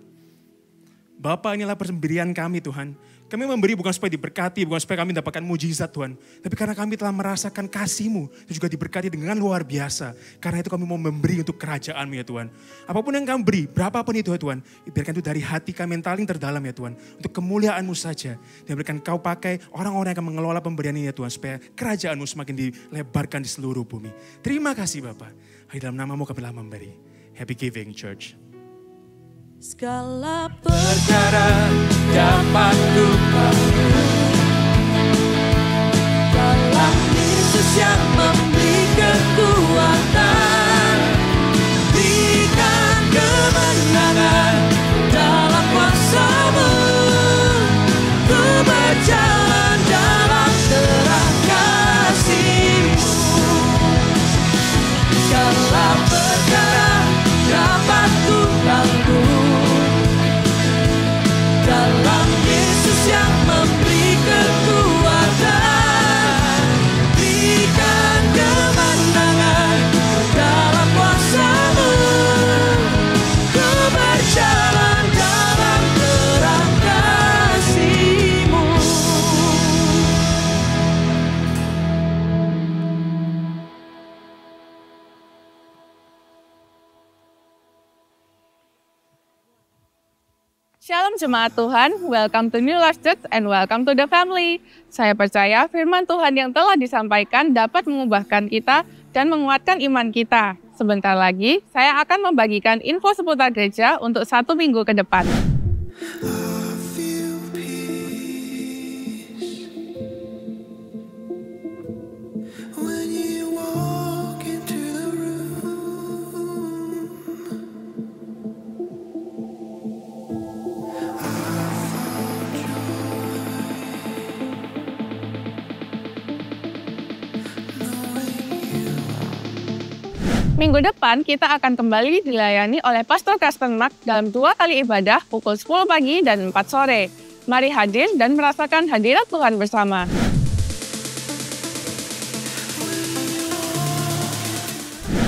Bapa, inilah pemberian kami Tuhan. Kami memberi bukan supaya diberkati, bukan supaya kami mendapatkan mujizat Tuhan. Tapi karena kami telah merasakan kasih-Mu, dan juga diberkati dengan luar biasa. Karena itu kami mau memberi untuk kerajaan-Mu ya Tuhan. Apapun yang kami beri, berapapun itu ya Tuhan. Biarkan itu dari hati kami yang paling terdalam ya Tuhan. Untuk kemuliaan-Mu saja. Dan berikan Kau pakai orang-orang yang akan mengelola pemberian ini ya Tuhan. Supaya kerajaan-Mu semakin dilebarkan di seluruh bumi. Terima kasih Bapa. Di dalam nama-Mu kami telah memberi. Happy Giving Church. Segala Perkara dapat ku dalam Yesus yang memberi kekuatan, berikan kemenangan dalam kuasa-Mu. Ku berjalan dalam terang kasih-Mu. Segala perkara dapat ku tanggung dalam Yesus yang memberi kekuatan, berikan kemenangan dalam kuasa-Mu. Ku berjalan dalam terang kasih-Mu. Shalom Jemaat Tuhan, welcome to New Life Church and welcome to the family. Saya percaya firman Tuhan yang telah disampaikan dapat mengubahkan kita dan menguatkan iman kita. Sebentar lagi, saya akan membagikan info seputar gereja untuk 1 minggu ke depan. I feel peace when you walk into the room. Minggu depan kita akan kembali dilayani oleh Pastor Kristen Mark dalam 2 kali ibadah pukul 10 pagi dan 4 sore. Mari hadir dan merasakan hadirat Tuhan bersama.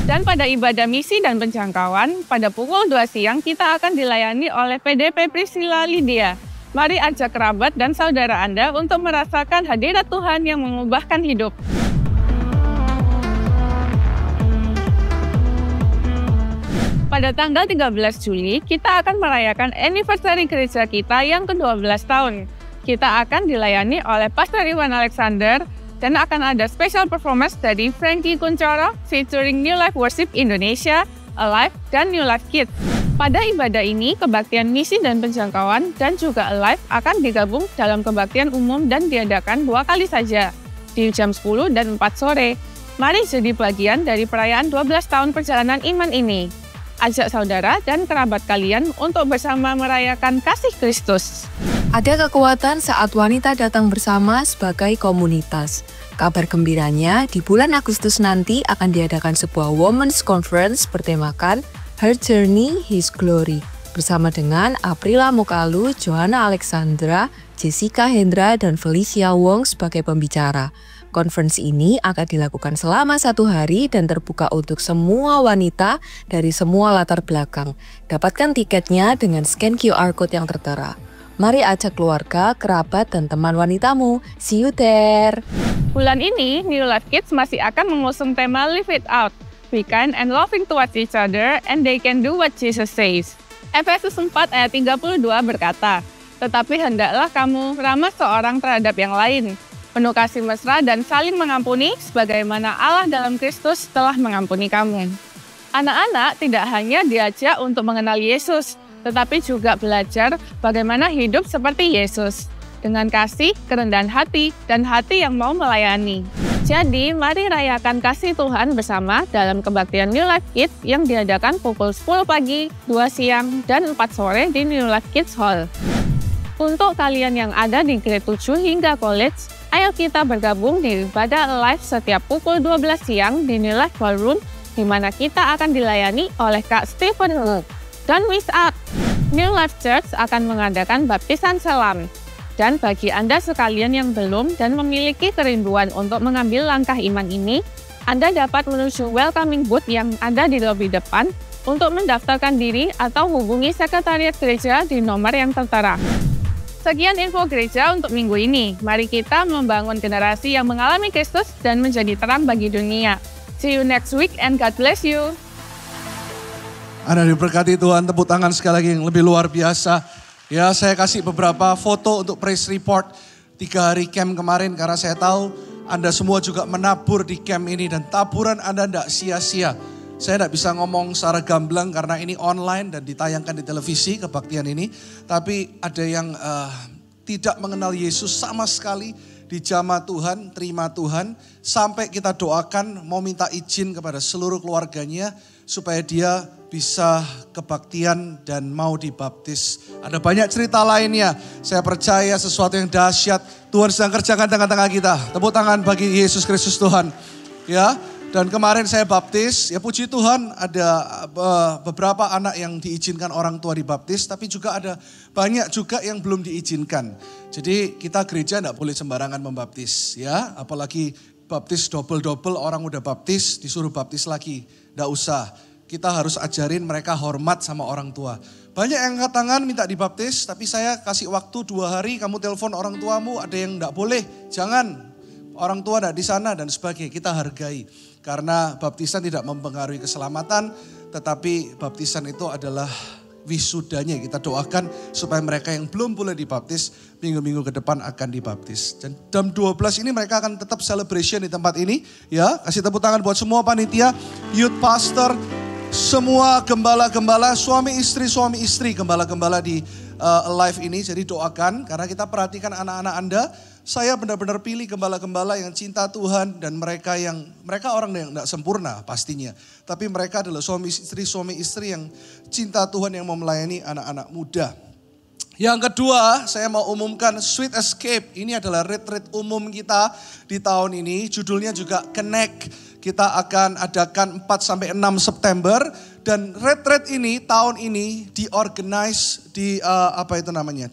Dan pada ibadah misi dan penjangkauan, pada pukul 2 siang kita akan dilayani oleh PDP Priscilla Lydia. Mari ajak kerabat dan saudara Anda untuk merasakan hadirat Tuhan yang mengubahkan hidup. Pada tanggal 13 Juli, kita akan merayakan anniversary gereja kita yang ke-12 tahun. Kita akan dilayani oleh Pastor Iwan Alexander dan akan ada special performance dari Frankie Kuncoro featuring New Life Worship Indonesia, Alive, dan New Life Kids. Pada ibadah ini, kebaktian misi dan penjangkauan dan juga Alive akan digabung dalam kebaktian umum dan diadakan 2 kali saja, di jam 10 dan 4 sore. Mari jadi bagian dari perayaan 12 tahun perjalanan iman ini. Ajak saudara dan kerabat kalian untuk bersama merayakan kasih Kristus. Ada kekuatan saat wanita datang bersama sebagai komunitas. Kabar gembiranya, di bulan Agustus nanti akan diadakan sebuah Women's Conference bertemakan Her Journey, His Glory. Bersama dengan Aprila Mokalu, Johanna Alexandra, Jessica Hendra, dan Felicia Wong sebagai pembicara. Conference ini akan dilakukan selama 1 hari dan terbuka untuk semua wanita dari semua latar belakang. Dapatkan tiketnya dengan scan QR Code yang tertera. Mari ajak keluarga, kerabat, dan teman wanitamu. See you there! Bulan ini, New Life Kids masih akan mengusung tema Live It Out. Be kind and loving towards each other and they can do what Jesus says. Efesus 4 ayat 32 berkata, "Tetapi hendaklah kamu ramah seorang terhadap yang lain. penuh kasih mesra dan saling mengampuni sebagaimana Allah dalam Kristus telah mengampuni kamu. Anak-anak tidak hanya diajak untuk mengenal Yesus, tetapi juga belajar bagaimana hidup seperti Yesus, dengan kasih, kerendahan hati, dan hati yang mau melayani. Jadi, mari rayakan kasih Tuhan bersama dalam kebaktian New Life Kids yang diadakan pukul 10 pagi, 2 siang, dan 4 sore di New Life Kids Hall. Untuk kalian yang ada di grade 7 hingga college, ayo kita bergabung di ibadah live setiap pukul 12 siang di New Life Ballroom, di mana kita akan dilayani oleh Kak Stephen Wu. Dan miss out, New Life Church akan mengadakan baptisan selam. Dan bagi Anda sekalian yang belum dan memiliki kerinduan untuk mengambil langkah iman ini, Anda dapat menuju welcoming booth yang ada di lobi depan untuk mendaftarkan diri atau hubungi sekretariat gereja di nomor yang tertera. Sekian info gereja untuk minggu ini. Mari kita membangun generasi yang mengalami Kristus dan menjadi terang bagi dunia. See you next week and God bless you. Anda diberkati Tuhan, tepuk tangan sekali lagi yang lebih luar biasa. Ya, saya kasih beberapa foto untuk praise report 3 hari camp kemarin karena saya tahu Anda semua juga menabur di camp ini dan taburan Anda tidak sia-sia. Saya tidak bisa ngomong secara gamblang karena ini online dan ditayangkan di televisi kebaktian ini. Tapi ada yang tidak mengenal Yesus sama sekali, dijamah Tuhan, terima Tuhan. Sampai kita doakan mau minta izin kepada seluruh keluarganya supaya dia bisa kebaktian dan mau dibaptis. Ada banyak cerita lainnya. Saya percaya sesuatu yang dahsyat Tuhan sedang kerjakan tengah-tengah kita. Tepuk tangan bagi Yesus Kristus Tuhan. Ya. Dan kemarin saya baptis, ya puji Tuhan ada beberapa anak yang diizinkan orang tua dibaptis, tapi juga ada banyak juga yang belum diizinkan. Jadi kita gereja tidak boleh sembarangan membaptis, ya. Apalagi baptis double-double, orang udah baptis, disuruh baptis lagi. Tidak usah, kita harus ajarin mereka hormat sama orang tua. Banyak yang angkat tangan minta dibaptis, tapi saya kasih waktu 2 hari, kamu telepon orang tuamu, ada yang tidak boleh, jangan. Orang tua tidak di sana dan sebagainya, kita hargai. Karena baptisan tidak mempengaruhi keselamatan, tetapi baptisan itu adalah wisudanya. Kita doakan supaya mereka yang belum boleh dibaptis, minggu-minggu ke depan akan dibaptis. Dan jam 12 ini mereka akan tetap celebration di tempat ini. Ya, kasih tepuk tangan buat semua panitia, youth pastor, semua gembala-gembala, suami istri, gembala-gembala di live ini. Jadi doakan, karena kita perhatikan anak-anak Anda. Saya benar-benar pilih gembala-gembala yang cinta Tuhan dan mereka orang yang tidak sempurna pastinya. Tapi mereka adalah suami istri yang cinta Tuhan yang mau melayani anak-anak muda. Yang kedua, saya mau umumkan Sweet Escape. Ini adalah retreat umum kita di tahun ini. Judulnya juga Connect. Kita akan adakan 4-6 September. Dan retreat ini tahun ini diorganize,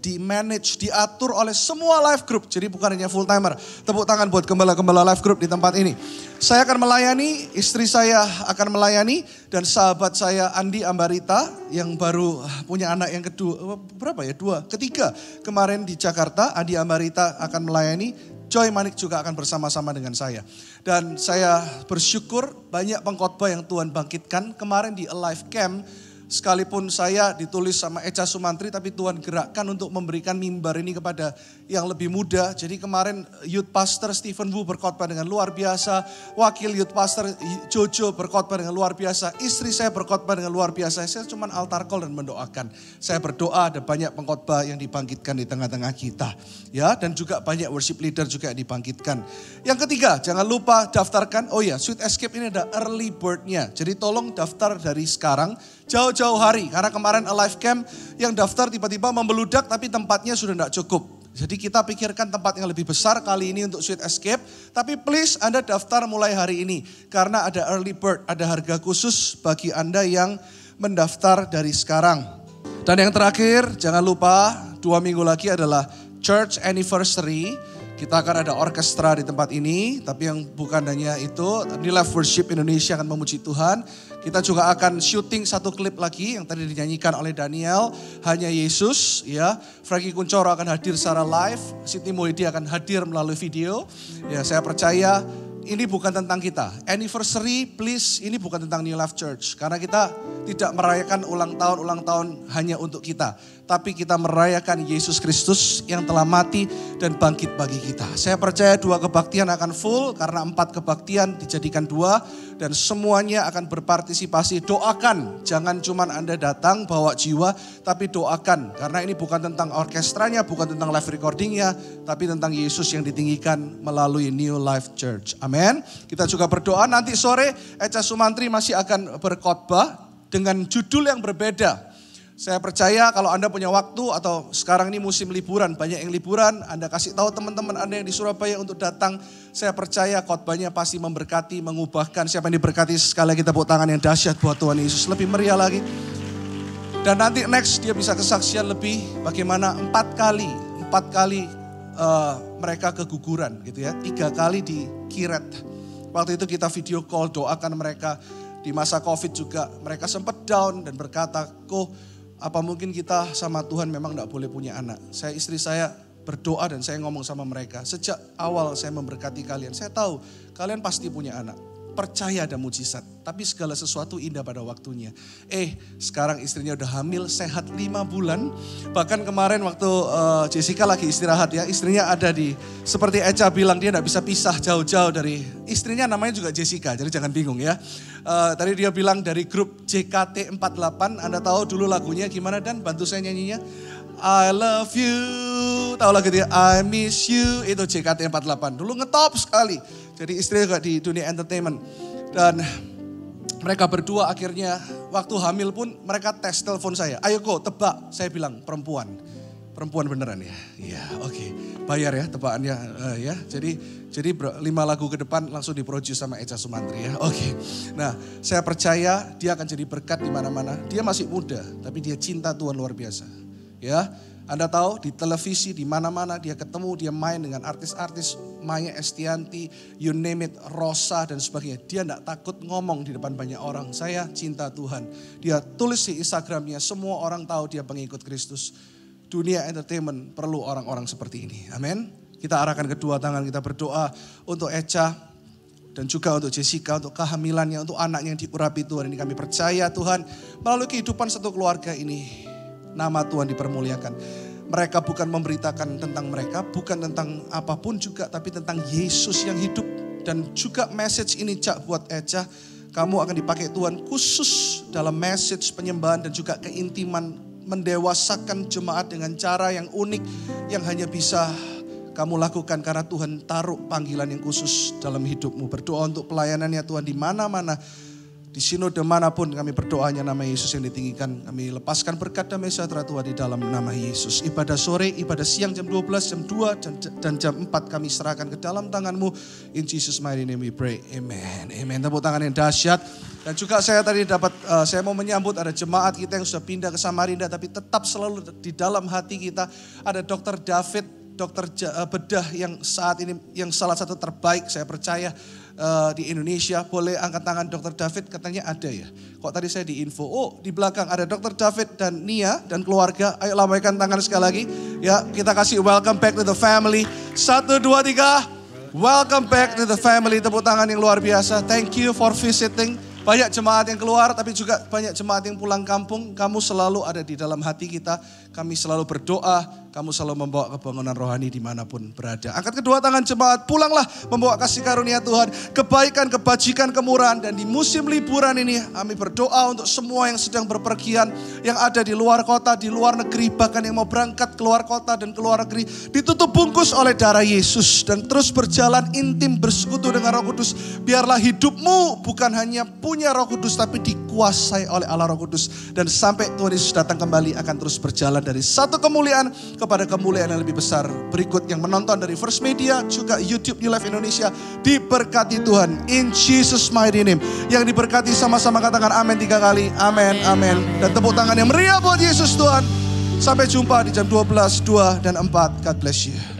di-manage, diatur oleh semua life group. Jadi bukan hanya full timer. Tepuk tangan buat gembala-gembala life group di tempat ini. Saya akan melayani, istri saya akan melayani. Dan sahabat saya Andi Ambarita yang baru punya anak yang kedua, ketiga kemarin di Jakarta. Andi Ambarita akan melayani. Joy Manik juga akan bersama-sama dengan saya. Dan saya bersyukur banyak pengkhotbah yang Tuhan bangkitkan. Kemarin di Alive Camp, sekalipun saya ditulis sama Echa Sumantri, tapi Tuhan gerakkan untuk memberikan mimbar ini kepada yang lebih muda. Jadi kemarin Youth Pastor Stephen Wu berkhotbah dengan luar biasa. Wakil Youth Pastor Jojo berkhotbah dengan luar biasa. Istri saya berkhotbah dengan luar biasa. Saya cuma altar call dan mendoakan. Saya berdoa ada banyak pengkhotbah yang dibangkitkan di tengah-tengah kita. Ya, dan juga banyak worship leader juga yang dibangkitkan. Yang ketiga, jangan lupa daftarkan. Oh ya, Sweet Escape ini ada early bird-nya. Jadi tolong daftar dari sekarang. Jauh-jauh hari. Karena kemarin Alive Camp yang daftar tiba-tiba membeludak tapi tempatnya sudah tidak cukup. Jadi kita pikirkan tempat yang lebih besar kali ini untuk Sweet Escape. Tapi please Anda daftar mulai hari ini. Karena ada early bird, ada harga khusus bagi Anda yang mendaftar dari sekarang. Dan yang terakhir, jangan lupa 2 minggu lagi adalah Church Anniversary. Kita akan ada orkestra di tempat ini, tapi yang bukan hanya itu, New Life Worship Indonesia akan memuji Tuhan. Kita juga akan syuting 1 klip lagi yang tadi dinyanyikan oleh Daniel, Hanya Yesus. Ya, Frankie Kuncoro akan hadir secara live, Siti Mulyadi akan hadir melalui video. Ya, saya percaya ini bukan tentang kita. Anniversary, please, ini bukan tentang New Life Church. Karena kita tidak merayakan ulang tahun hanya untuk kita. tapi kita merayakan Yesus Kristus yang telah mati dan bangkit bagi kita. Saya percaya 2 kebaktian akan full karena 4 kebaktian dijadikan 2 dan semuanya akan berpartisipasi. Doakan, jangan cuma Anda datang bawa jiwa, tapi doakan. Karena ini bukan tentang orkestranya, bukan tentang live recordingnya, tapi tentang Yesus yang ditinggikan melalui New Life Church. Amin. Kita juga berdoa nanti sore Echa Sumantri masih akan berkhotbah dengan judul yang berbeda. Saya percaya kalau Anda punya waktu atau sekarang ini musim liburan, banyak yang liburan, Anda kasih tahu teman-teman Anda yang di Surabaya untuk datang. Saya percaya khotbahnya pasti memberkati, mengubahkan. Siapa yang diberkati sekali lagi tepuk tangan yang dahsyat buat Tuhan Yesus. Lebih meriah lagi. Dan nanti next dia bisa kesaksian lebih bagaimana 4 kali mereka keguguran gitu ya. 3 kali di Kiret. Waktu itu kita video call doakan mereka. Di masa COVID juga mereka sempat down dan berkata, apa mungkin kita sama Tuhan memang gak boleh punya anak. Istri saya berdoa dan saya ngomong sama mereka. Sejak awal saya memberkati kalian. Saya tahu kalian pasti punya anak. Percaya ada mujizat. Tapi segala sesuatu indah pada waktunya. Sekarang istrinya udah hamil, sehat 5 bulan. Bahkan kemarin waktu Jessica lagi istirahat ya. Istrinya ada seperti Echa bilang dia gak bisa pisah jauh-jauh dari. Istrinya namanya juga Jessica, jadi jangan bingung ya. Tadi dia bilang dari grup JKT48. Anda tahu dulu lagunya gimana Dan? Bantu saya nyanyinya. I love you. Tahu lagu dia? I miss you. Itu JKT48. Dulu ngetop sekali. Jadi istri juga di dunia entertainment. Dan mereka berdua akhirnya waktu hamil pun mereka tes telepon saya. Ayo tebak. Saya bilang perempuan. Perempuan beneran ya? Iya oke. Bayar ya tebakannya ya. Jadi 5 lagu ke depan langsung diproduce sama Echa Sumantri ya. Oke. Nah saya percaya dia akan jadi berkat di mana-mana. Dia masih muda tapi dia cinta Tuhan luar biasa. Ya, Anda tahu di televisi di mana-mana dia ketemu, dia main dengan artis-artis, Maya Estianti, you name it, Rosa dan sebagainya. Dia enggak takut ngomong di depan banyak orang. Saya cinta Tuhan. Dia tulis di Instagramnya, semua orang tahu dia pengikut Kristus. Dunia entertainment perlu orang-orang seperti ini. Amin. Kita arahkan kedua tangan, kita berdoa untuk Echa dan juga untuk Jessica, untuk kehamilannya, untuk anaknya yang diurapi Tuhan. Ini kami percaya Tuhan melalui kehidupan satu keluarga ini. Nama Tuhan dipermuliakan. Mereka bukan memberitakan tentang mereka, bukan tentang apapun juga, tapi tentang Yesus yang hidup. Dan juga message ini Cak buat Echa, kamu akan dipakai Tuhan khusus dalam message penyembahan dan juga keintiman, mendewasakan jemaat dengan cara yang unik, yang hanya bisa kamu lakukan karena Tuhan taruh panggilan yang khusus dalam hidupmu. Berdoa untuk pelayanannya Tuhan di mana-mana. Di sinode manapun kami berdoanya nama Yesus yang ditinggikan. Kami lepaskan berkat damai sejahtera Tuhan di dalam nama Yesus. Ibadah sore, ibadah siang jam 12, jam 2 dan jam 4 kami serahkan ke dalam tangan-Mu. In Jesus mighty name we pray. Amen. Amen. Tepuk tangan yang dahsyat. Dan juga saya tadi saya mau menyambut ada jemaat kita yang sudah pindah ke Samarinda. Tapi tetap selalu di dalam hati kita ada Dr. David, dokter bedah yang saat ini yang salah satu terbaik saya percaya di Indonesia. Boleh angkat tangan Dr. David, katanya ada ya. Kok tadi saya diinfo, di belakang ada Dr. David dan Nia dan keluarga. Ayo lambaikan tangan sekali lagi. Ya, kita kasih welcome back to the family. 1, 2, 3. Welcome back to the family. Tepuk tangan yang luar biasa. Thank you for visiting. Banyak jemaat yang keluar tapi juga banyak jemaat yang pulang kampung. Kamu selalu ada di dalam hati kita. Kami selalu berdoa. Kamu selalu membawa kebangunan rohani dimanapun berada. Angkat kedua tangan jemaat. Pulanglah membawa kasih karunia Tuhan. Kebaikan, kebajikan, kemurahan. Dan di musim liburan ini kami berdoa untuk semua yang sedang berpergian. Yang ada di luar kota, di luar negeri. Bahkan yang mau berangkat keluar kota dan keluar negeri. Ditutup bungkus oleh darah Yesus. Dan terus berjalan intim bersekutu dengan Roh Kudus. Biarlah hidupmu bukan hanya punya Roh Kudus tapi dikuasai oleh Allah Roh Kudus. Dan sampai Tuhan Yesus datang kembali akan terus berjalan dari satu kemuliaan kepada kemuliaan yang lebih besar. Berikut yang menonton dari First Media juga YouTube New Life Indonesia diberkati Tuhan in Jesus mighty name. Yang diberkati sama-sama katakan amin 3 kali. Amin, amin. Dan tepuk tangan yang meriah buat Yesus Tuhan. Sampai jumpa di jam 12, 2 dan 4. God bless you.